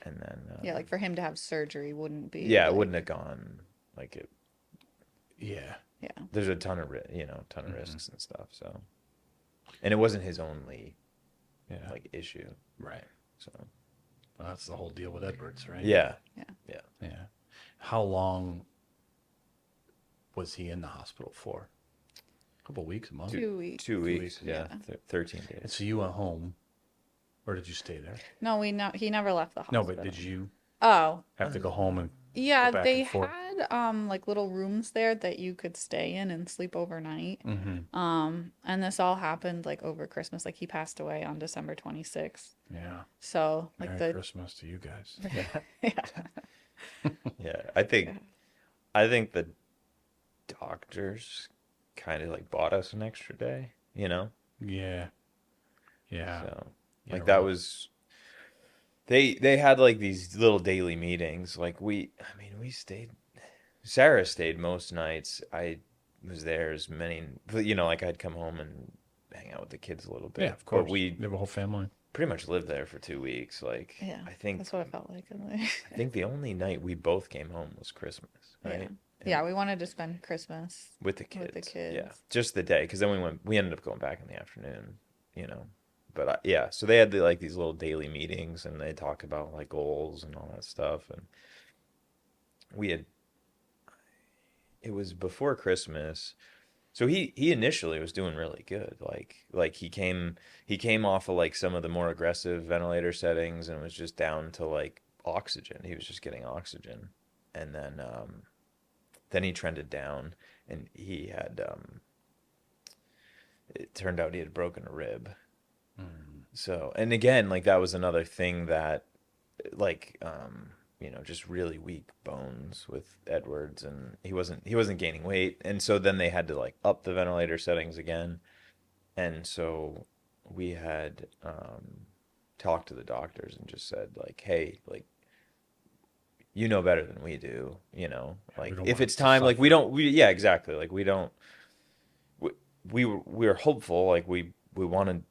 and then Yeah, like for him to have surgery wouldn't be. yeah, it like- wouldn't have gone like it. Yeah. Yeah. There's a ton of ton of risks and stuff. So, and it wasn't his only Yeah. like issue. Right. So Well, that's the whole deal with Edwards, right? yeah, Yeah. yeah. Yeah. How long was he in the hospital for? A couple weeks, a month? 2 weeks. 2 weeks, weeks, yeah, yeah. 13 And days. so you went home, or did you stay there? No, he never left the No, hospital. but did you Oh, Have to go home and yeah, go back they and forth. had like little rooms there that you could stay in and sleep overnight. Mm-hmm. And this all happened like over Christmas. Like he passed away on December 26th. Yeah. So like Merry the Christmas to you guys. yeah. Yeah, Yeah. I think the doctors kind of like bought us an extra day, you know? Yeah. Yeah. So Yeah. like that Right. was they had like these little daily meetings. Like we stayed Sarah stayed most nights. I was there as many, you know, like I'd come home and hang out with the kids a little Yeah, bit. of But course. we You have a whole family. pretty much lived there for 2 weeks. Like Yeah. I think That's what it felt like. I think the only night we both came home was Christmas, Yeah. right? And Yeah, we wanted to spend Christmas with the with the kids. Yeah, kids. just the day, because then we ended up going back in the afternoon, you know. But yeah, so they had like these little daily meetings, and they talked about like goals and all that stuff. And we had it was before Christmas, so he initially was doing really good. Like he came off of like some of the more aggressive ventilator settings and was just down to like oxygen. He was just getting oxygen, and then he trended down, and he had it turned out he had broken a rib. Mm. So, and again, like that was another thing that like you know, just really weak bones with Edwards, and he wasn't gaining weight, and so then they had to like up the ventilator settings again. And so we had talked to the doctors and just said like, hey, like you know better than we do, you know, Yeah, we like don't if want it's to time, like we suffer. don't we yeah, exactly, like we don't we were hopeful, like we want to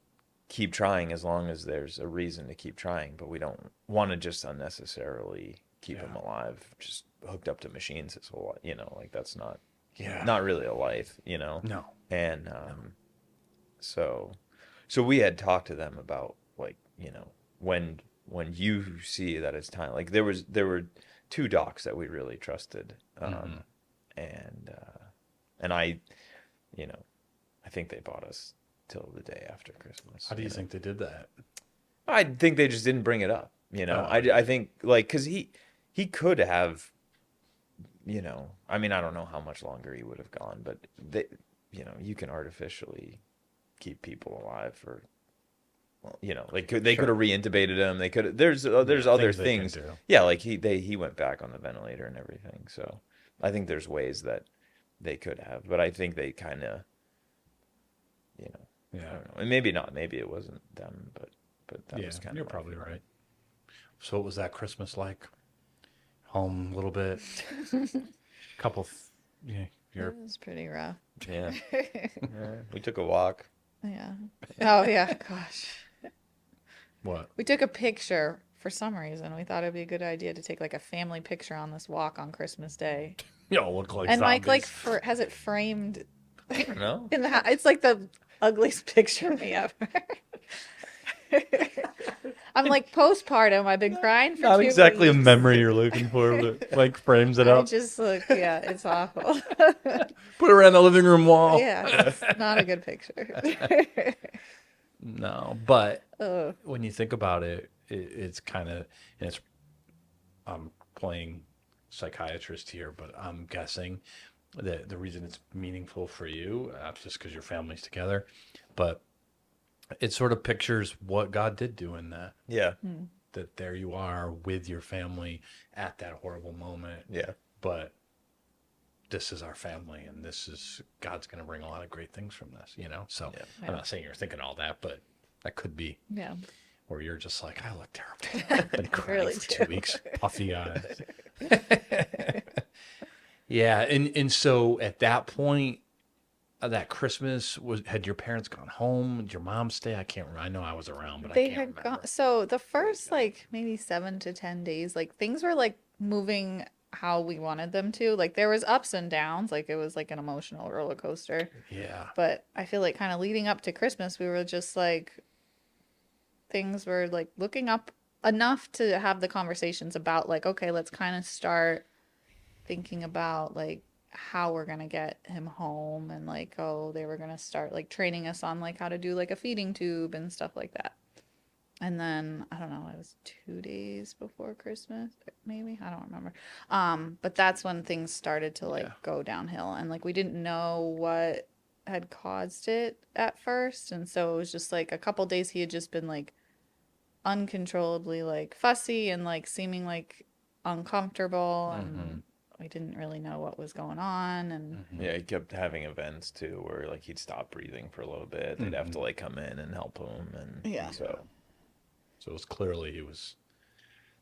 keep trying as long as there's a reason to keep trying, but we don't want to just unnecessarily keep him Yeah. alive, just hooked up to machines his whole life, you know, like that's Yeah. not really a life, you know. No. And No. so we had talked to them about like, you know, when you see that it's time, like there were two docs that we really trusted, Mm-hmm. and and I, you know, I think they bought us till the day after Christmas. How do you know? think they did that? I think they just didn't bring it up. You know, Oh, yeah. I think like because he could have, you know, I mean I don't know how much longer he would have gone, but they, you know, you can artificially keep people alive for, well, you know, like they could Sure. have reintubated him. They could there's Yeah, other things they can things. do. Yeah, like he went back on the ventilator and everything. So I think there's ways that they could have, but I think they kind of, you know, I Yeah. don't know, and maybe not, maybe it wasn't them, but that Yeah. was kind You're of probably right. So what was that Christmas like? Home a little bit. Couple. Yeah. You're. It was pretty rough. yeah. Yeah. We took a walk. Yeah. Oh yeah, gosh. What? We took a picture for some reason. We thought it'd be a good idea to take like a family picture on this walk on Christmas Day. Y'all look like And Mike like zombies. has it framed I don't know. in the house. It's like the ugliest picture of me ever. I'm like postpartum. I've been crying for Not 2 exactly a weeks. memory you're looking for, but like frames it I up. just look, yeah, it's awful. Put it around the living room wall. Yeah, it's not a good picture. No, but Ugh. when you think about it, it's kind of, and it's, I'm playing psychiatrist here, but I'm guessing that the reason it's meaningful for you, just because your family's together, but it sort of pictures what God did do in that. Yeah. That there you are with your family at that horrible moment, Yeah. but this is our family, and this is God's going to bring a lot of great things from this, you know? So Yeah. I'm not saying you're thinking all that, but that could be. Yeah. Or you're just like, I look terrible. Been crying really for do. 2 weeks, puffy eyes. Yeah, and so at that point, that Christmas had your parents gone home? Did your mom stay? I can't remember. I know I was around, but I They can't had remember. gone. So the first like maybe 7 to 10 days, like things were like moving how we wanted them to. Like there was ups and downs. Like it was like an emotional roller coaster. Yeah, But I feel like kind of leading up to Christmas, we were just like things were like looking up enough to have the conversations about like, okay, let's kind of start thinking about like how we're gonna get him home and like, oh, they were gonna start like training us on like how to do like a feeding tube and stuff like that. And then I don't know, it was 2 days before Christmas, maybe. I don't remember. But that's when things started to like Yeah. go downhill, and like we didn't know what had caused it at first, and so it was just like a couple days he had just been like uncontrollably like fussy and like seeming like uncomfortable, and we didn't really know what was going on, and Yeah, he kept having events too where like he'd stop breathing for a little bit. They'd have to like come in and help him, and Yeah. so So it was clearly he was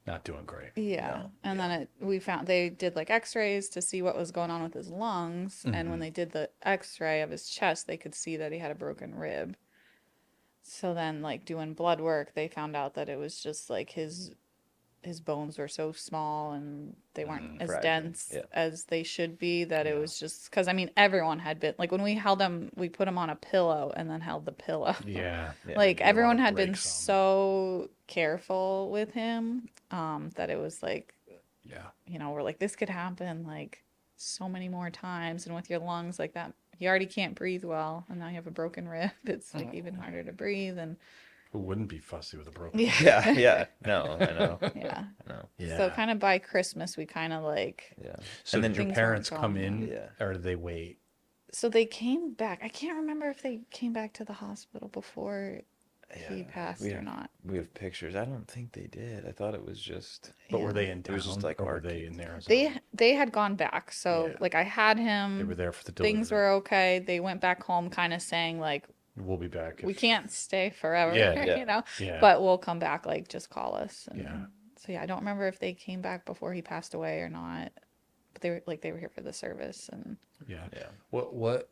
not doing great. yeah. No, And then we found they did like x-rays to see what was going on with his lungs, and when they did the x-ray of his chest, they could see that he had a broken rib. So then like doing blood work, they found out that it was just like his bones were so small and they weren't as fragile. dense Yeah. as they should be, that it was just because I mean everyone had been like when we held him, we put him on a pillow and then held the pillow. Yeah. Like You everyone wanna had been break some. so careful with him, that it was like, Yeah. you know, we're like, this could happen like so many more times, and with your lungs like that, you already can't breathe well, and now you have a broken rib. It's like even harder to breathe, and Who wouldn't be fussy with a broken yeah, yeah. No, I know. yeah. I know. Yeah. So kind of by Christmas, we kind of like, Yeah. So And then did your things weren't parents going come in well. or did they wait? so they came back. I can't remember if they came back to the hospital before he Yeah, passed we or have- not. We have pictures. I don't think they did. I thought it was just But Yeah. were they in It town was just like or were our they kids. in Arizona? They had gone back. So Yeah. like I had They him. were there for the delivery. Things were okay. They went back home kind of saying like, We'll be back. we if- can't stay forever, Yeah, yeah. you know, Yeah. but we'll come back, like just call us. And Yeah. so yeah, I don't remember if they came back before he passed away or not, but they were here for the service. And Yeah. Yeah. What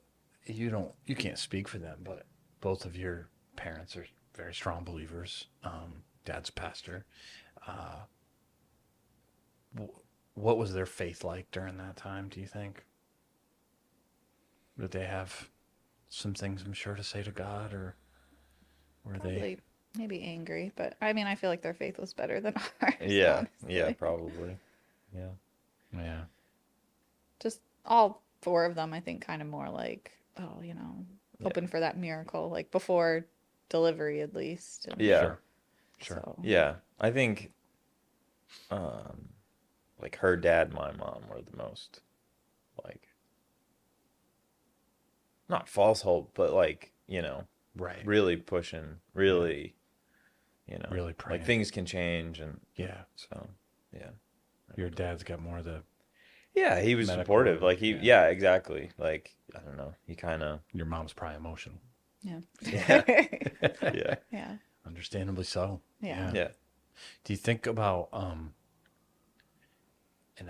you can't speak for them, but both of your parents are very strong believers. Dad's a pastor. What was their faith like during that time, do you think? Did they have some things, I'm sure, to say to God, or were they? probably maybe angry, but I mean, I feel like their faith was better than ours. Yeah. Yeah, honestly. probably. Yeah. Yeah. Just all four of them, I think, kind of more like, oh, you know, hoping for that miracle, like before delivery at least. And Yeah. Sure. Sure. so- Yeah. I think like her dad and my mom were the most like not false hope, but like, you know, Right. really pushing, really, you know, Really praying. like things can change, and Yeah. so yeah. Your dad's got more of the. Yeah, he was Medical, supportive. Like he, yeah. yeah, exactly. Like I don't know, he kind of, Your mom's probably emotional. Yeah. yeah, yeah, Yeah. Understandably so. Yeah. yeah. Do you think about and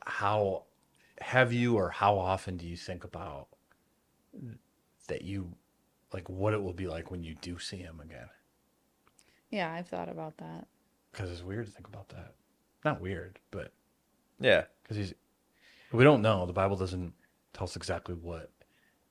how have you or how often do you think about that you like what it will be like when you do see him again? Yeah, I've thought about that. Because it's weird to think about that. Not weird, but Yeah, because we don't know. The Bible doesn't tell us exactly what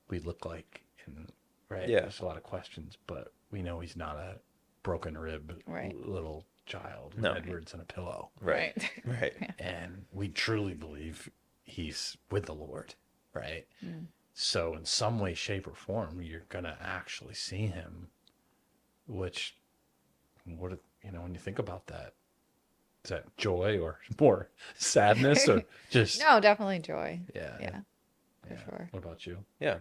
we look like, and right. Yeah. There's a lot of questions, but we know he's not a broken rib Right. little child with No. Edwards and a pillow. right, right. And we truly believe he's with the Lord, right? So in some way, shape, or form, you're gonna actually see him. Which, what you know, when you think about that, is that joy or more sadness or just No, definitely joy. yeah, Yeah, for sure. What about you? Yeah,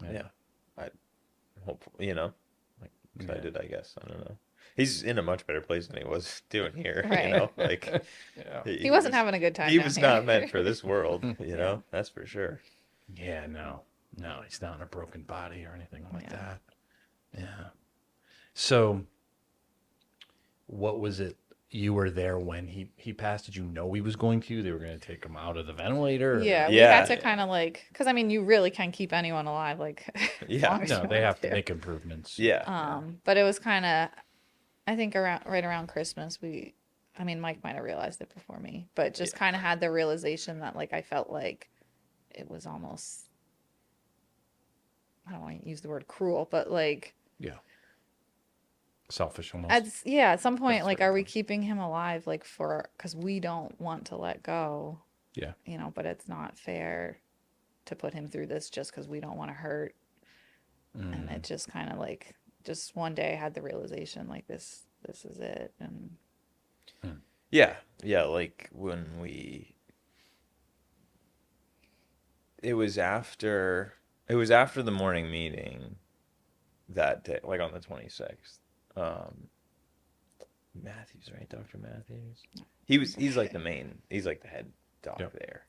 yeah. I hope, you know, like excited. I guess I don't know. He's in a much better place than he was doing here. Right. You know, like Yeah, He wasn't having a good time. He down was here. not meant for this world. You know, that's for sure. yeah, no, he's not in a broken body or anything like Yeah. that. Yeah. So, what was it? You were there when he passed. Did you know he was going to? They were going to take him out of the ventilator. or- Yeah, we Yeah. had to kind of like, because I mean, you really can keep anyone alive, like. as Yeah. long as No, you they want have to make improvements. Yeah. But it was kind of, I think right around Christmas, I mean, Mike might have realized it before me, but just kind of had the realization that like I felt like it was almost, I don't want to use the word cruel, but like Yeah. Selfish almost. at some point, That's like, very are we close. keeping him alive, like because we don't want to let go, Yeah. you know, but it's not fair to put him through this just because we don't want to hurt. And it just kind of like just one day I had the realization like this is it. And Yeah, like it was after the morning meeting that day, like on the 26th. Matthews, right? Dr. Matthews. He's like he's like the head doc Yep. there.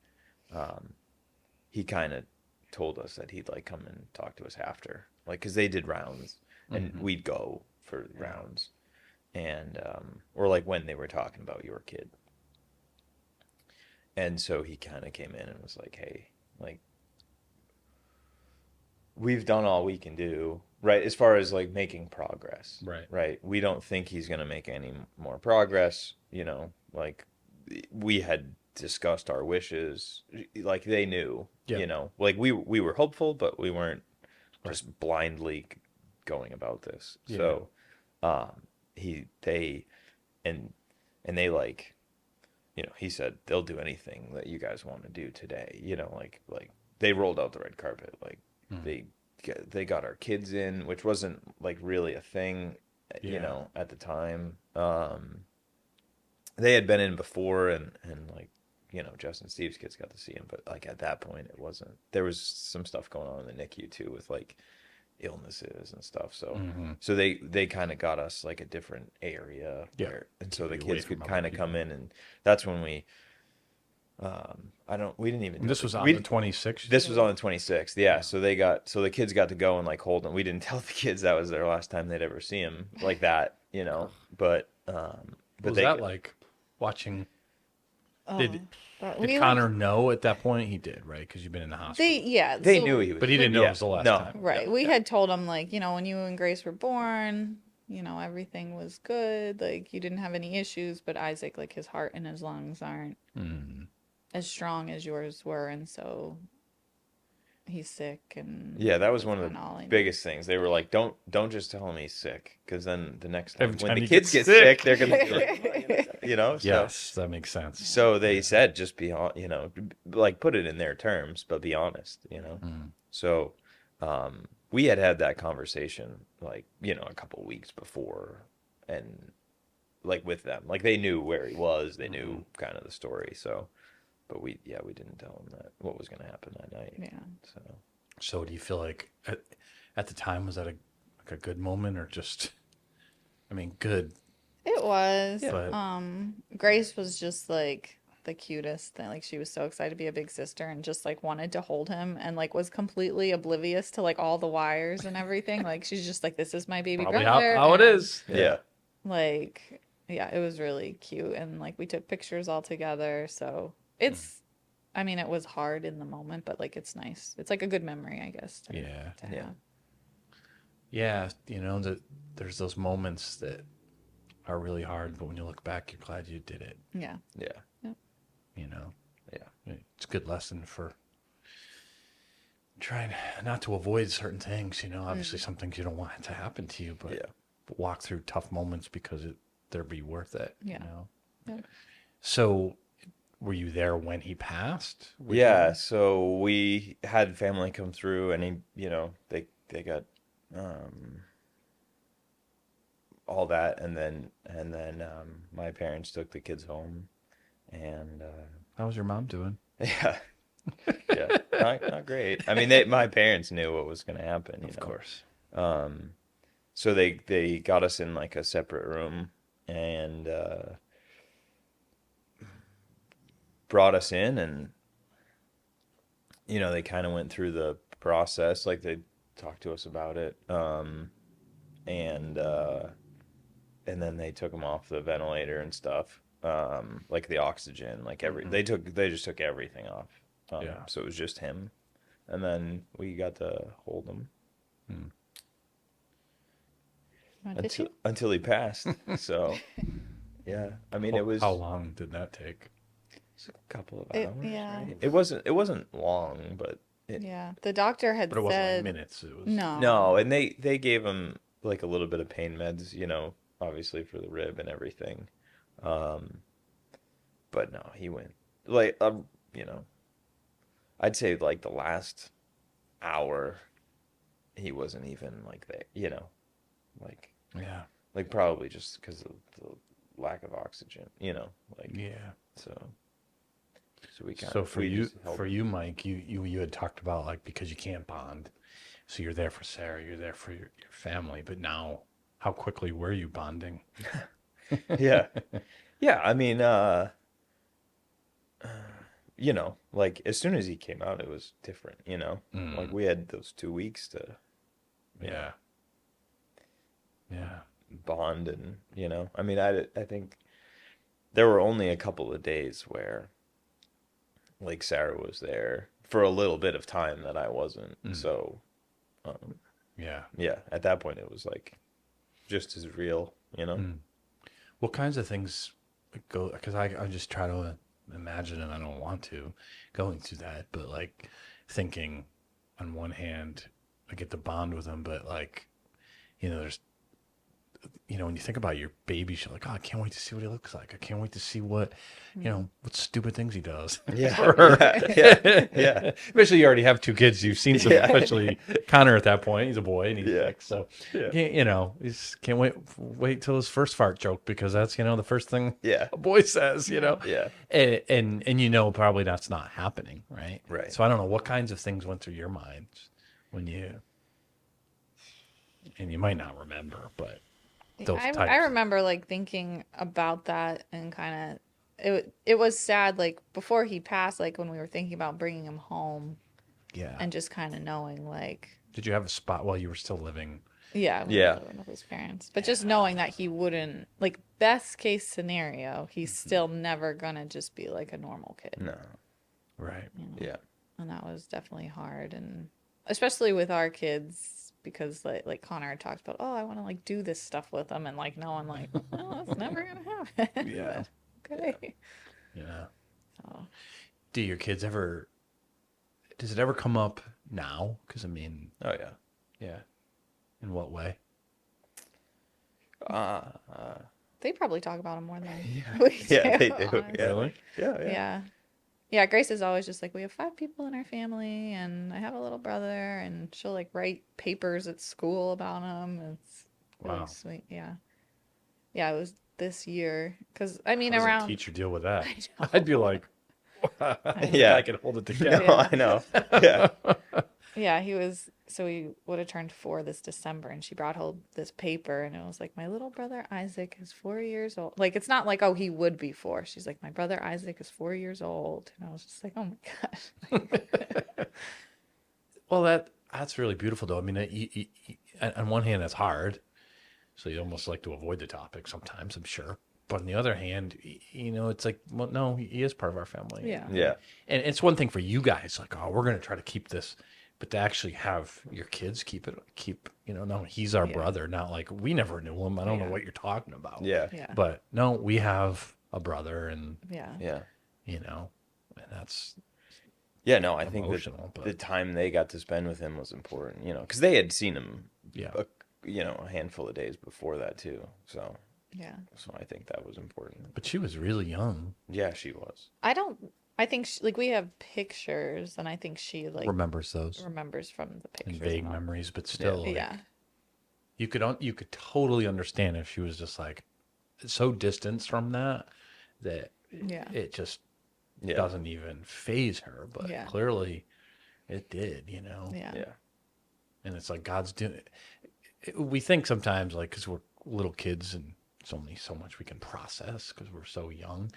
He kind of told us that he'd like come and talk to us after, like, because they did rounds and we'd go for rounds, and or like when they were talking about your kid. And so he kind of came in and was like, hey, like, we've done all we can do, right? As far as like making progress, Right. right? We don't think he's going to make any more progress, like we had discussed our wishes, like they knew, Yeah. like we were hopeful, but we weren't just blindly going about this. Yeah. So, they like, he said they'll do anything that you guys want to do today. Like they rolled out the red carpet. Like they got our kids in, which wasn't like really a thing, at the time. They had been in before, and like, Justin Steve's kids got to see him, but like at that point it wasn't. There was some stuff going on in the NICU too with like illnesses and stuff. So they kind of got us like a different area where, and so the kids could kind of come in, and that's when we we didn't even. This was on the 26th. This was on the 26th. Yeah. So the kids got to go and like hold them. We didn't tell the kids that was their last time they'd ever see him like that, but Was that like watching? Did we Connor know at that point? He did, right? Because you've been in the hospital. they so- knew he was, But he didn't know it was the last time. Right. We had told him, like, when you and Grace were born, everything was good. Like, you didn't have any issues, but Isaac, like, his heart and his lungs aren't as strong as yours were. And so he's sick. And yeah, that was one of kinda all I the knew. biggest things. They were like, don't just tell him he's sick, because then the next time Every when time the he kids gets get sick. sick, they're gonna be like, So, Yes, that makes sense. so they said, just be on, like put it in their terms, but be honest, So, we had that conversation, like, a couple weeks before, and like with them, like they knew where he was, they knew kind of the story. So, but we didn't tell him that what was going to happen that night. Yeah. So do you feel like at the time, was that a good moment, or just, I mean, good? It was. But- Grace was just like the cutest thing. Like, she was so excited to be a big sister and just like wanted to hold him, and like was completely oblivious to like all the wires and everything. Like, she's just like, this is my baby Probably brother. how it and, is. Yeah. Like, yeah, it was really cute, and like we took pictures all together. So it's, I mean, it was hard in the moment, but like it's nice. It's like a good memory, I guess. To Yeah. have. Yeah, there's those moments that are really hard, but when you look back, you're glad you did it. Yeah. Yeah. Yeah. It's a good lesson for trying not to avoid certain things. Obviously some things you don't want to happen to you, but walk through tough moments because they'll be worth it. Yeah. Yeah. So, were you there when he passed? Yeah, so we had family come through, and they got all that, and then my parents took the kids home, and How was your mom doing? yeah, yeah, not great. I mean, my parents knew what was going to happen, Of course. So they got us in like a separate room, and brought us in, and they kind of went through the process, like they talked to us about it, and then they took him off the ventilator and stuff, like the oxygen, like they just took everything off, so it was just him, and then we got to hold him until he passed. So yeah, I mean, it was, how long did that take? a couple of hours. Yeah. Right? It wasn't long, but Yeah. The doctor had But it wasn't like said minutes. It was no, and they gave him like a little bit of pain meds, obviously for the rib and everything. But no, he went like I'd say like the last hour he wasn't even like there, Yeah. Like probably just because of the lack of oxygen, like Yeah. so we kind So of for you, Mike, you had talked about like because you can't bond, so you're there for Sarah, you're there for your family, but now how quickly were you bonding? yeah. Yeah, I mean, like as soon as he came out, it was different, Like we had those 2 weeks to Yeah. Yeah. bond and, I mean, I think there were only a couple of days where like Sarah was there for a little bit of time that I wasn't. So, Yeah. yeah, at that point it was like just as real, What kinds of things go? Because I just try to imagine, and I don't want to going through that, but like thinking on one hand, I get to bond with him, but like, there's, when you think about your baby, you're like, oh, I can't wait to see what he looks like. I can't wait to see what, what stupid things he does. Yeah. Or- Yeah. Especially you already have 2 kids. You've seen some, Yeah. especially Connor at that point. He's a boy and he's Yeah. 6. So, Yeah. he's can't wait till his first fart joke because that's, the first thing Yeah. a boy says, Yeah. And probably that's not happening. Right. Right. So I don't know what kinds of things went through your mind when and you might not remember, but those I types. remember like thinking about that and kind of it was sad like before he passed, like when we were thinking about bringing him home Yeah. and just kind of knowing like Did you have a spot while you were still living? yeah Yeah. living with his parents, but just knowing that he wouldn't, like, best case scenario, he's still never gonna just be like a normal kid. No. Right. Yeah. And that was definitely hard, and especially with our kids because like Connor had talked about, oh, I want to like do this stuff with them, and like no one like, oh, that's never gonna happen. Yeah. But, okay. Yeah. So, Do your kids ever? Does it ever come up now? Because I mean, Oh yeah. yeah. In what way? they probably talk about him more than Yeah. we do. Yeah, they do. honestly. Yeah. Really? Yeah. Yeah. Yeah. Yeah, Grace is always just like, we have 5 people in our family, and I have a little brother, and she'll like write papers at school about him. It's really Wow. sweet. Yeah. Yeah, it was this year. Because, I mean, How does around. a teacher deal with that? I know. I'd be like, Yeah. I can hold it together. No, I know. Yeah. Yeah, he would have turned 4 this December, and she brought home this paper, and it was like, my little brother Isaac is 4 years old. Like, it's not like, oh, he would be 4. She's like, my brother Isaac is 4 years old. And I was just like, oh my gosh. Well, that's really beautiful, though. I mean, on one hand, that's hard, so you almost like to avoid the topic sometimes, I'm sure. But on the other hand, it's like, well, no, he is part of our family. Yeah. Yeah. And it's one thing for you guys, like, oh, we're going to try to keep this, but to actually have your kids keep, no, he's our Yeah. brother, not like we never knew him. I don't know Yeah. what you're talking about. Yeah. Yeah. But no, we have a brother, and, Yeah. Yeah. and that's Yeah, no, I think emotional. the But time they got to spend with him was important, because they had seen him, yeah. a handful of days before that too. So Yeah. I think that was important. But she was really young. Yeah, she was. I think like we have pictures, and I think she like Remembers those remembers from the and pictures. vague and all. memories, but still, like, Yeah. you could totally understand if she was just like so distanced from that Yeah. it just Yeah. doesn't even phase her. But Yeah. clearly, it did. Yeah. Yeah. And it's like God's doing. We think sometimes, like, because we're little kids and it's only so much we can process because we're so young,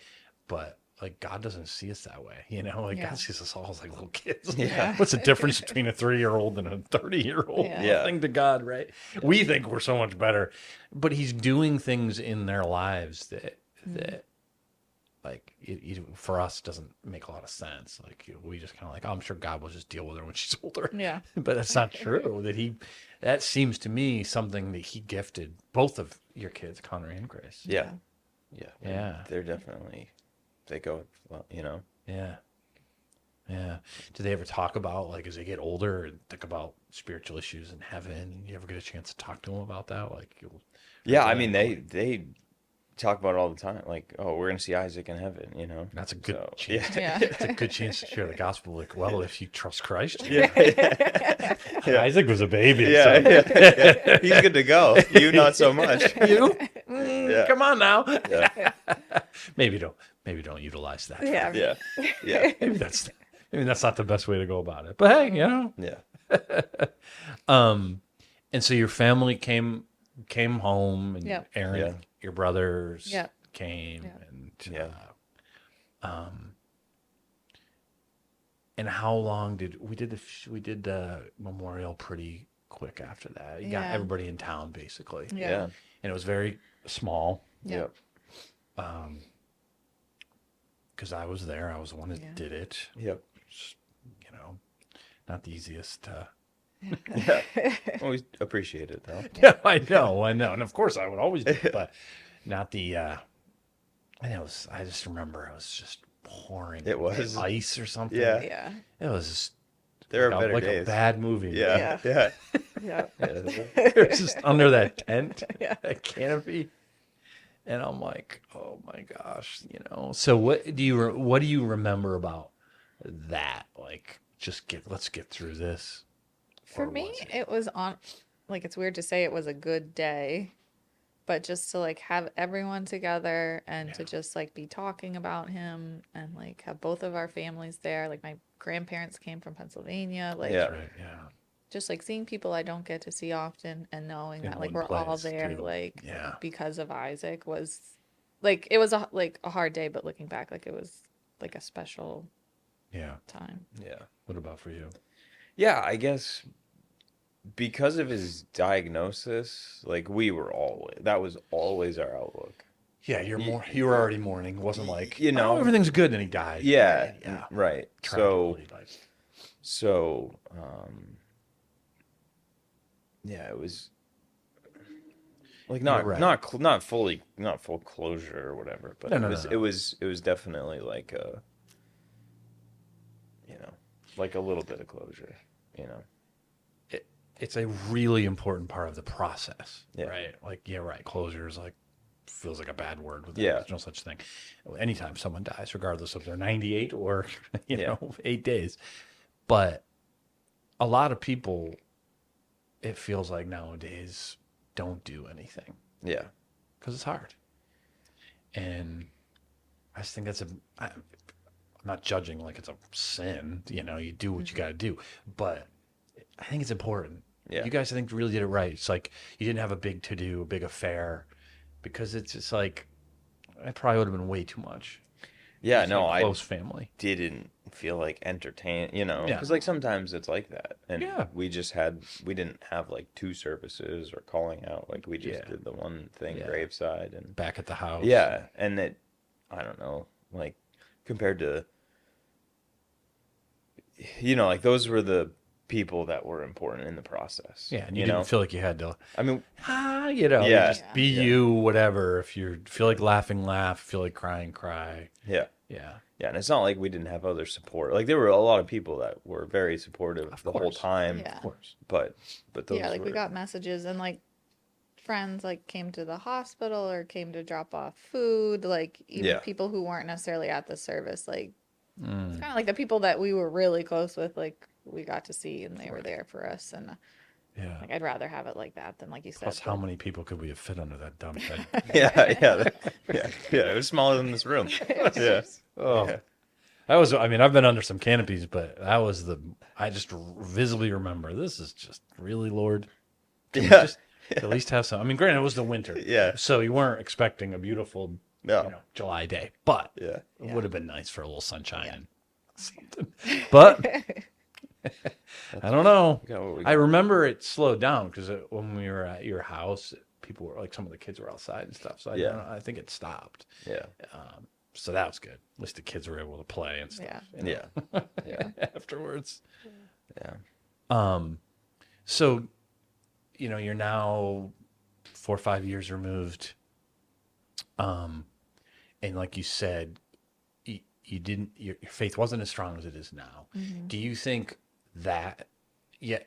but like God doesn't see us that way, Like Yeah. God sees us all as like little kids. Yeah. What's the difference between a 3-year-old and a 30-year-old? Yeah. Yeah. Nothing to God, right? We think we're so much better, but He's doing things in their lives that like for us doesn't make a lot of sense. Like we just kind of like, oh, I'm sure God will just deal with her when she's older. Yeah. But that's not true. That seems to me something that He gifted both of your kids, Connor and Grace. Yeah. Yeah. Yeah. They're definitely, they go, Yeah. Yeah. Do they ever talk about, like, as they get older and think about spiritual issues in heaven? You ever get a chance to talk to them about that? Like, Yeah, I mean, they talk about it all the time. Like, oh, we're gonna see Isaac in heaven, you know. That's a good So, chance. Yeah. It's a good chance to share the gospel. Like, well, if you trust Christ, Yeah. Yeah. Isaac was a baby. Yeah, so- yeah. He's good to go. You not so much. You? Yeah. Come on now. Yeah. Maybe don't utilize that. Yeah. Yeah. Yeah. Maybe that's not the best way to go about it. But hey, you know. Yeah. And so your family came home, and Yep. Aaron, Yeah. your brothers Yep. came, Yep. and Yeah. and how long did we did the memorial pretty quick after that? You got Yeah. everybody in town basically, Yeah. Yeah. and it was very small. Yep. Because I was there, I was the one that Yeah. did it. Yep. You know, not the easiest. Yeah. Always appreciate it though. Yeah, I know, and of course I would always do it, but not the. And it was. I just remember it was just pouring. It was. ice or something. Yeah. Yeah. It was There are like, better like days. a bad movie. Yeah. Yeah. Yeah. Yeah. It was just under that tent, Yeah. that canopy, and I'm like, oh my gosh, you know. So what do you remember about that? Like, let's get through this. For Or me, was it? it was on, like, it's weird to say it was a good day, but just to like have everyone together and to Yeah. just like be talking about him and like have both of our families there. Like my grandparents came from Pennsylvania, like Yeah. That's right, yeah. just like seeing people I don't get to see often and knowing In that like one we're all place, there, too. like Yeah. because of Isaac was like, it was a hard day, but looking back, like it was like a special Yeah. time. Yeah. What about for you? Yeah, I guess because of his diagnosis, like that was always our outlook. Yeah, you were already mourning. It wasn't like, You know. oh, everything's good, and he died. Yeah. Yeah. Right. Tragically, like, So, yeah, it was like You're right. not full closure or whatever, but No. it was definitely like like a little bit of closure, you know. it's a really important part of the process, Yeah. right? Like, yeah, right. Closure is like, feels like a bad word. With Yeah. There's no such thing. Anytime someone dies, regardless if they're 98 or, Yeah. 8 days. But a lot of people, it feels like nowadays, don't do anything Yeah. because it's hard. And I just think I'm not judging like it's a sin, you do what you got to do, but I think it's important. Yeah. You guys, I think, really did it right. It's like you didn't have a big to-do, a big affair, because it's just like, it probably would have been way too much. Yeah, It's no, like I close family. didn't feel like entertained, Yeah. because like sometimes it's like that, and Yeah. we didn't have like two services or calling out, like we just Yeah. did the one thing, Yeah. graveside, and Back at the house. yeah, and I don't know, like compared to, like those were the people that were important in the process. Yeah, and you you didn't know, feel like you had to, I mean, you Yeah. just be Yeah. you, whatever. If you feel like laughing, laugh. Feel like crying, cry. yeah. Yeah. Yeah, and it's not like we didn't have other support. Like there were a lot of people that were very supportive Of the whole course. time. Yeah. Of course. But those Yeah, like we were- got messages and like friends like came to the hospital or came to drop off food, like even Yeah. people who weren't necessarily at the service, like Mm. it's kind of like the people that we were really close with, like we got to see and they were there for us, and Yeah. like I'd rather have it like that than like you said. Plus, how but- many people could we have fit under that dumb bed? yeah. It was smaller than this room. Yeah. Oh, Yeah. that was. I mean, I've been under some canopies, but that was I just visibly remember. This is just really, Lord. Can we Yeah. just at least have some. I mean, granted, it was the winter. Yeah. So you weren't expecting a beautiful, No. July day, but Yeah. it would have been nice for a little sunshine and something. But I don't know. We got what we I got. remember it slowed down because when we were at your house, people were like, some of the kids were outside and stuff. So I think it stopped. Yeah. So that was good. At least the kids were able to play and stuff. Yeah. Yeah. Yeah. Afterwards. Yeah. So, you're now 4 or 5 years removed. And like you said, you didn't, your faith wasn't as strong as it is now. Mhm. Do you think that,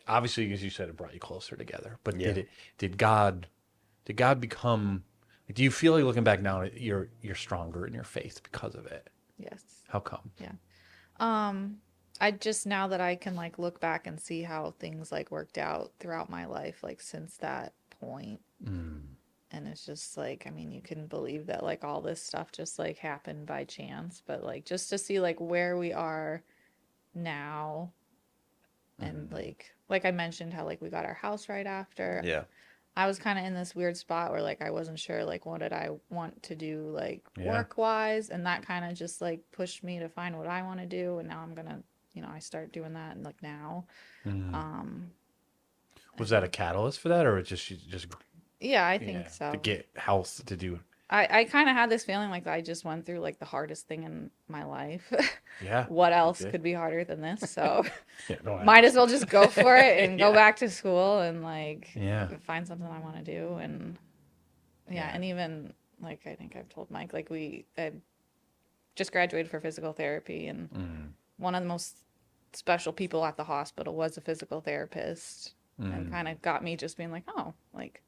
obviously, as you said, it brought you closer together, but Yeah. did God become Do you feel like looking back now, you're stronger in your faith because of it? Yes. How come? Yeah. I just, now that I can like look back and see how things like worked out throughout my life, like since that point. And it's just like, I mean, you can believe that like all this stuff just like happened by chance, but like just to see like where we are now, and like I mentioned how like we got our house right after. Yeah. I was kind of in this weird spot where like I wasn't sure like what did I want to do like Yeah. work wise, and that kind of just like pushed me to find what I want to do, and now I'm gonna, you know, I start doing that and like now. Was that a catalyst for that, or just you just Yeah, I think so. to get health to do? I kind of had this feeling like I just went through like the hardest thing in my life. Yeah. What else did. could be harder than this? So Yeah, don't might ask. as well just go for it and go Yeah. back to school and like Yeah. find something I want to do. And Yeah. and even like I think I've told Mike, like I just graduated for physical therapy, and one of the most special people at the hospital was a physical therapist, and kind of got me just being like, oh, like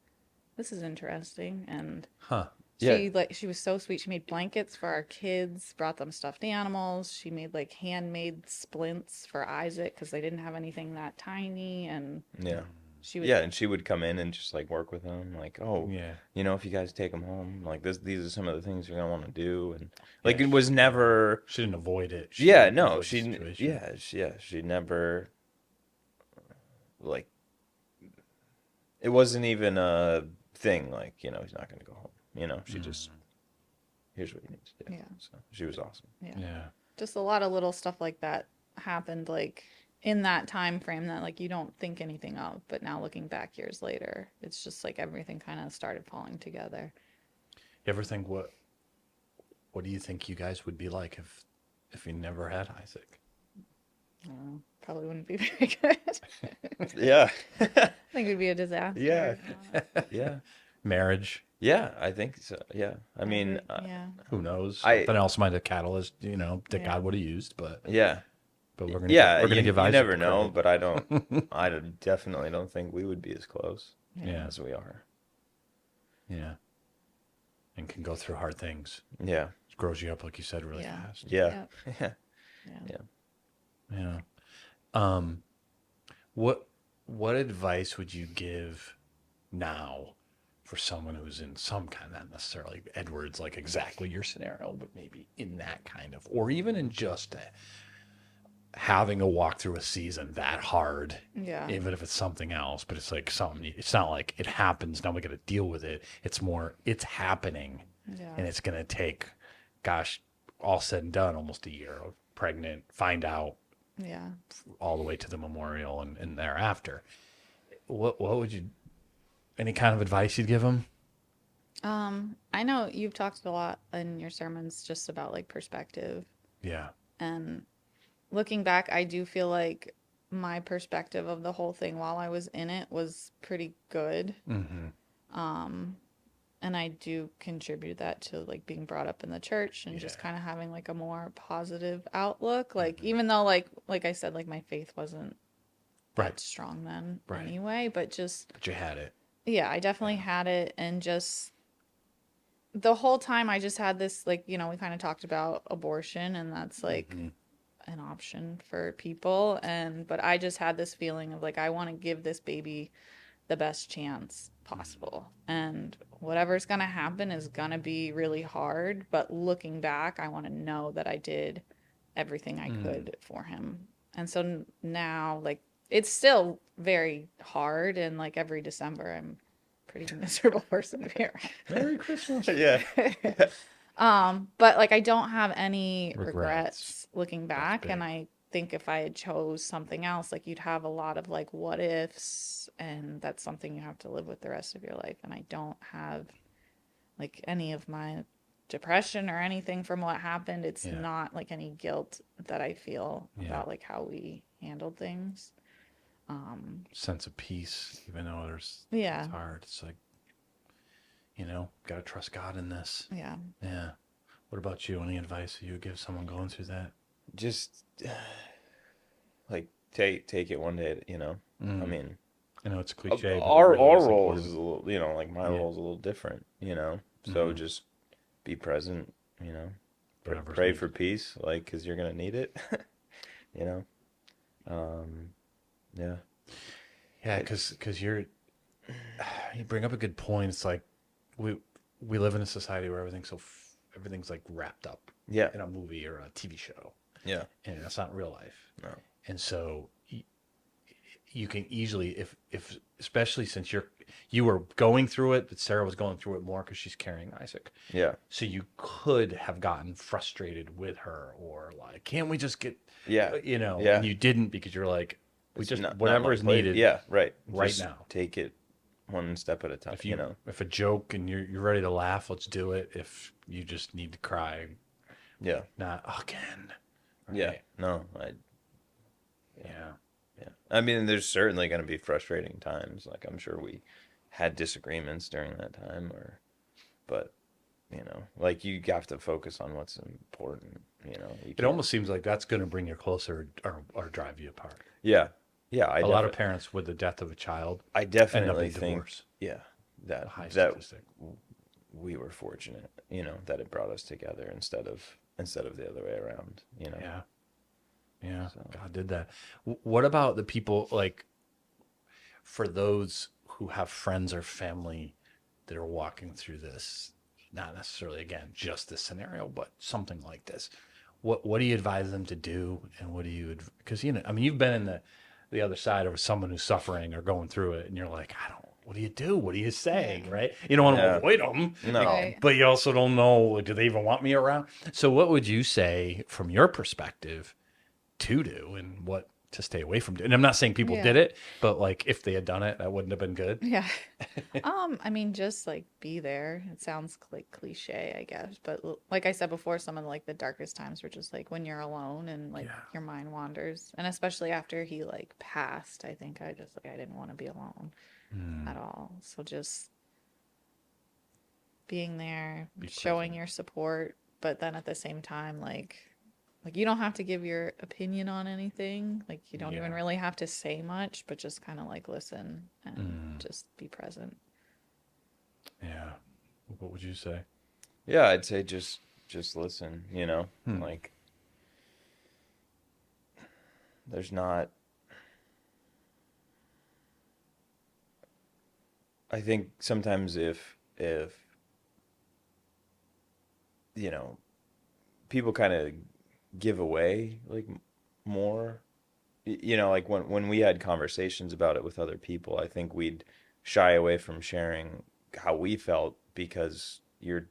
this is interesting. And Huh. she was so sweet. She made blankets for our kids, brought them stuffed animals. She made like handmade splints for Isaac because they didn't have anything that tiny. And Yeah. she would, Yeah, and she would come in and just like work with them, like, oh, Yeah. you know, if you guys take them home, like these are some of the things you're gonna want to do, and like it was never. She didn't avoid it. Yeah, didn't no, avoid the situation. she never like. It wasn't even a thing, like, you know, he's not gonna go home. You know, she just, here's what you need to do. Yeah. So she was awesome. Yeah. just a lot of little stuff like that happened like in that time frame that like you don't think anything of, but now looking back years later, it's just like everything kind of started falling together. You ever think what do you think you guys would be like if you never had Isaac? Probably wouldn't be very good. Yeah. I think it would be a disaster. Yeah. Yeah. Marriage? Yeah, I think so. Yeah. I mean, yeah. Who knows? I- Something else might have catalyst, that Yeah. God would have used, but yeah. we're gonna Yeah, we're gonna you, give you Isaac never the know, credit. but I definitely don't think we would be as close Yeah. as we are. Yeah. And can go through hard things. Yeah. It grows you up, like you said, really Yeah. fast. Yeah. Yeah. Yeah. Yeah. What advice would you give now for someone who's in some kind, not necessarily Edwards, like exactly your scenario, but maybe in that kind of, or even in just having to walk through a season that hard, Yeah. even if it's something else, but it's like something, it's not like it happens, now we got to deal with it. It's more, it's happening, Yeah. and it's going to take, gosh, all said and done, almost a year of pregnant, find out, Yeah. all the way to the memorial and thereafter. What would you, any kind of advice you'd give them? I know you've talked a lot in your sermons just about like perspective, Yeah. and looking back, I do feel like my perspective of the whole thing while I was in it was pretty good. And I do contribute that to like being brought up in the church and just kind of having like a more positive outlook. Like even though like I said, like my faith wasn't that strong then anyway, but you had it. yeah, I definitely had it. And just the whole time I just had this, like, you know, we kind of talked about abortion, and that's like an option for people. But I just had this feeling of like, I want to give this baby the best chance possible. And whatever's going to happen is going to be really hard. But looking back, I want to know that I did everything I could for him. And so now, like, it's still very hard. And like every December, I'm a pretty miserable person to be around. Merry Christmas. Yeah. But like I don't have any Regrets. regrets looking back, big. and I think if I had chose something else, like you'd have a lot of like what ifs, and that's something you have to live with the rest of your life. And I don't have like any of my depression or anything from what happened. It's not like any guilt that I feel about like how we handled things. Sense of peace, even though it's hard. It's like, got to trust God in this. Yeah. Yeah. What about you? Any advice you would give someone going through that? Just like take it one day, you know. I mean, I know it's a cliche. But our really is role important. is a little, like my role is a little different, you know. So just be present, you know, Whatever's pray needed. for peace, like, because you're going to need it, you know? Yeah. Yeah, because you bring up a good point. It's like we live in a society where everything's like wrapped up Yeah. in a movie or a TV show, Yeah. and that's not real life. No. And so you can easily, if especially since you were going through it, but Sarah was going through it more because she's carrying Isaac. Yeah. So you could have gotten frustrated with her, or like, can't we just get, Yeah. Yeah. and you didn't, because you're like, we It's just not whatever my is place. needed. Yeah. Right. right Just now. take it one step at a time, you know? If a joke and you're ready to laugh, let's do it. If you just need to cry, Yeah. not again. Yeah. Right? No, Yeah. yeah. I mean, there's certainly going to be frustrating times. Like, I'm sure we had disagreements during that time, but, you know, like, you have to focus on what's important, you know? You It can't- almost seems like that's going to bring you closer or drive you apart. Yeah. Yeah. A lot of parents with the death of a child I end up definitely in think, divorce. yeah, A that, high that statistic. we were fortunate, you know, that it brought us together instead of the other way around, you know? Yeah. Yeah. So- God did that. What about the people, like, for those who have friends or family that are walking through this, not necessarily, again, just this scenario, but something like this? What do you advise them to do? And what do you, because, I mean, you've been in the other side of someone who's suffering or going through it, and you're like, what do you do? What do you say? Right? You don't want to Yeah. avoid them. No. Right. But you also don't know, do they even want me around? So what would you say from your perspective to do, and what to stay away from? And I'm not saying people Yeah. did it, but like, if they had done it, that wouldn't have been good. Yeah. I mean, just like be there. It sounds like cliche, I guess, but like I said before, some of like the darkest times were just like when you're alone and like Yeah. your mind wanders. And especially after he like passed, I think I just like I didn't want to be alone at all. So just being there, Be showing present. your support, but then at the same time, like you don't have to give your opinion on anything. Like you don't even Yeah. really have to say much, but just kind of like listen and just be present. Yeah. What would you say? Yeah, I'd say just listen, you know? Like, there's not, I think sometimes if you know, people kind of give away like more, you know, like when we had conversations about it with other people, I think we'd shy away from sharing how we felt because you're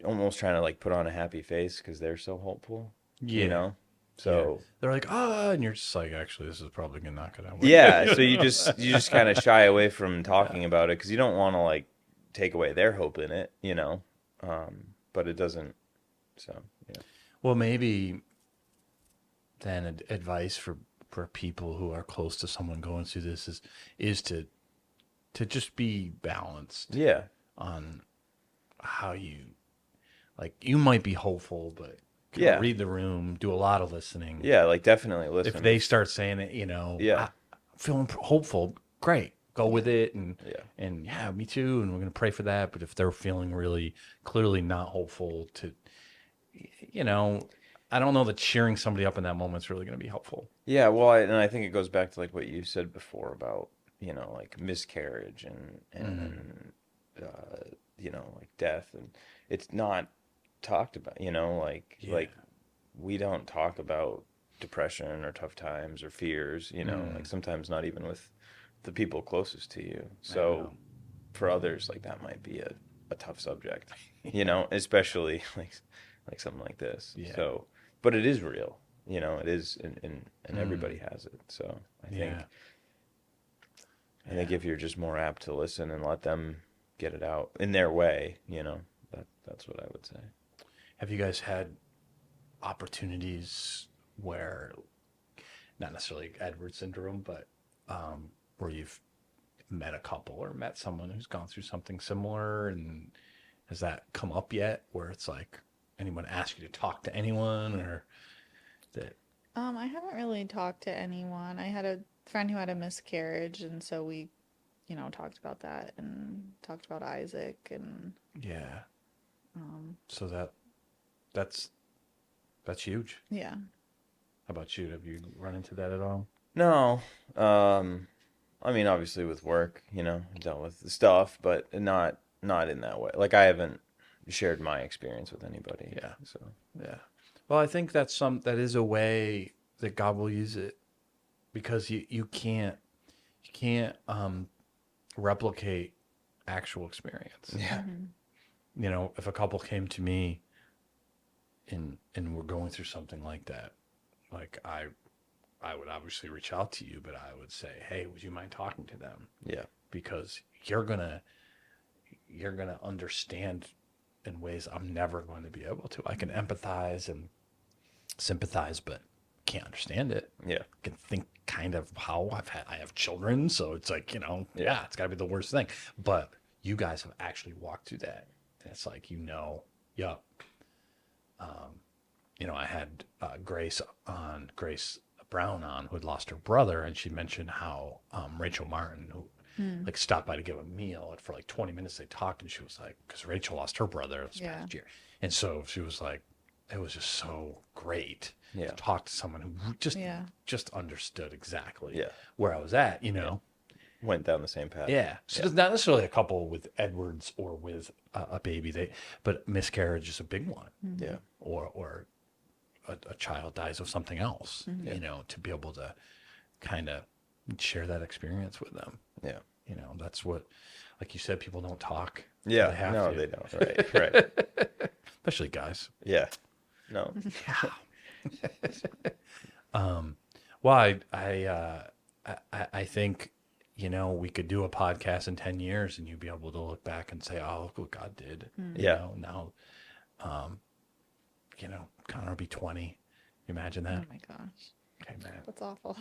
almost trying to like put on a happy face because they're so hopeful, you know? So they're like, and you're just like, actually, this is probably not gonna work. yeah, so you just kind of shy away from talking about it because you don't want to like take away their hope in it, you know? But it doesn't. So yeah. Well, maybe then advice for people who are close to someone going through this is to just be balanced Yeah. on how you, like, you might be hopeful, but Yeah. read the room, do a lot of listening. Yeah, like definitely listen. If they start saying it, Yeah. I'm feeling hopeful, great, go with it, and Yeah. me too, and we're gonna pray for that. But if they're feeling really clearly not hopeful, I don't know that cheering somebody up in that moment is really gonna be helpful. Yeah, well, and I think it goes back to like what you said before about, you know, like miscarriage and you know, like death, and it's not talked about, you know, like we don't talk about depression or tough times or fears, you know, like sometimes not even with the people closest to you. So for others, like that might be a tough subject, you know, especially like something like this. Yeah. So, but it is real, you know, it is, and everybody has it. So I think if you're just more apt to listen and let them get it out in their way, you know, that's what I would say. Have you guys had opportunities where, not necessarily Edward syndrome, but where you've met a couple or met someone who's gone through something similar, and has that come up yet, where it's like anyone asked you to talk to anyone, or that? I haven't really talked to anyone. I had a friend who had a miscarriage, and so we talked about that and talked about Isaac and Yeah. So that's huge. yeah. How about you? Have you run into that at all? No. I mean, obviously with work, dealt with the stuff, but not in that way. Like I haven't shared my experience with anybody. Yeah. So Yeah. Well, I think that is a way that God will use it, because you can't replicate actual experience. yeah. If a couple came to me and we're going through something like that, like I would obviously reach out to you, but I would say, hey, would you mind talking to them? Yeah. Because you're gonna understand in ways I'm never going to be able to. I can empathize and sympathize, but can't understand it. Yeah. I can think kind of how I have children, so it's like, yeah, it's gotta be the worst thing. But you guys have actually walked through that. And it's like, yeah. I had Grace Brown on, who had lost her brother, and she mentioned how Rachel Martin, who like stopped by to give a meal, and for like 20 minutes they talked, and she was like, because Rachel lost her brother this past year, and so she was like, it was just so great to talk to someone who just understood exactly where I was at, Went down the same path. Yeah. So it's not necessarily a couple with Edwards or with a baby, but miscarriage is a big one. Yeah. Or a child dies of something else, to be able to kind of share that experience with them. Yeah. That's what, like you said, people don't talk. Yeah. They have No, to. they don't. Right. Right. Especially guys. Yeah. No. Well, I think, we could do a podcast in 10 years and you'd be able to look back and say, oh, look what God did. Yeah. Now, Connor will be 20. You imagine that? Oh my gosh. Okay, man. That's awful.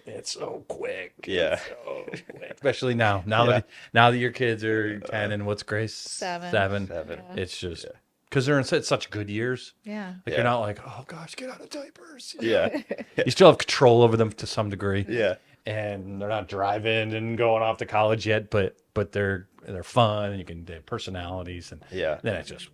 It's so quick. Yeah. It's so quick. Especially now that your kids are 10 and what's Grace? 7. 7. Yeah. It's just because they're in such good years. Yeah. Like you're not like, oh gosh, get out of diapers. Yeah. You still have control over them to some degree. Yeah. And they're not driving and going off to college yet, but they're fun, and they have personalities, and then it's just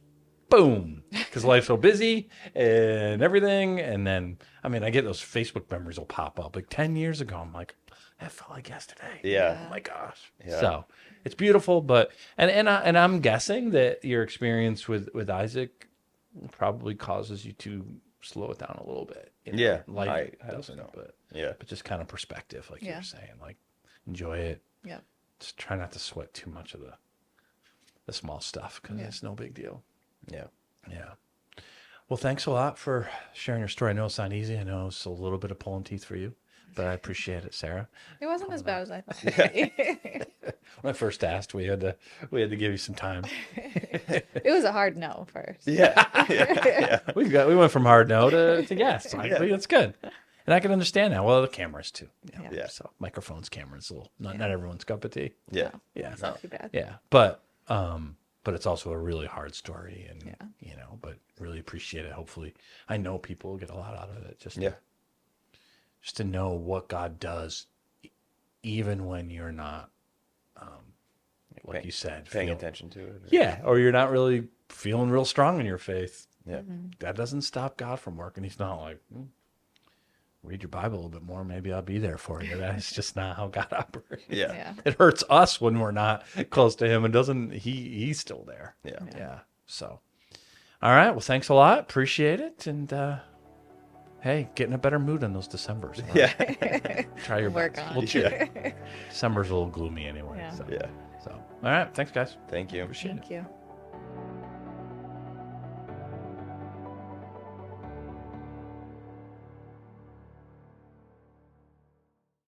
boom, because life's so busy and everything. And then I get those Facebook memories will pop up like 10 years ago. I'm like, that felt like yesterday. Yeah. Oh my gosh. Yeah. So it's beautiful, but and I'm guessing that your experience with Isaac probably causes you to slow it down a little bit. Yeah. Life I hope doesn't, so. but Yeah. just kind of perspective, like you were saying, like enjoy it. Yeah. Just try not to sweat too much of the small stuff, because it's no big deal. Yeah. Yeah. Well, thanks a lot for sharing your story. I know it's not easy. I know it's a little bit of pulling teeth for you, but I appreciate it, Sarah. It wasn't as bad as I thought. When I first asked, we had to give you some time. It was a hard no first. Yeah. We went from hard no to yes. That's good. And I can understand that. Well, the cameras too. Yeah. So microphones, cameras, not everyone's cup of tea. Yeah. Yeah. It's not too bad. Yeah. But it's also a really hard story, and but really appreciate it. Hopefully, I know people get a lot out of it. Just to know what God does, even when you're not, like you said, paying attention to it. Yeah, or you're not really feeling real strong in your faith. Yeah. That doesn't stop God from working. He's not like, read your Bible a little bit more, maybe I'll be there for you. That's just not how God operates. Yeah. It hurts us when we're not close to him, and he's still there. Yeah. So, all right. Well, thanks a lot. Appreciate it. And hey, get in a better mood in those Decembers. All right? Yeah. Try your Work best. on We'll it. try. December's a little gloomy anyway. Yeah. So. Yeah. So, all right. Thanks, guys. Thank you. Appreciate it. Thank you.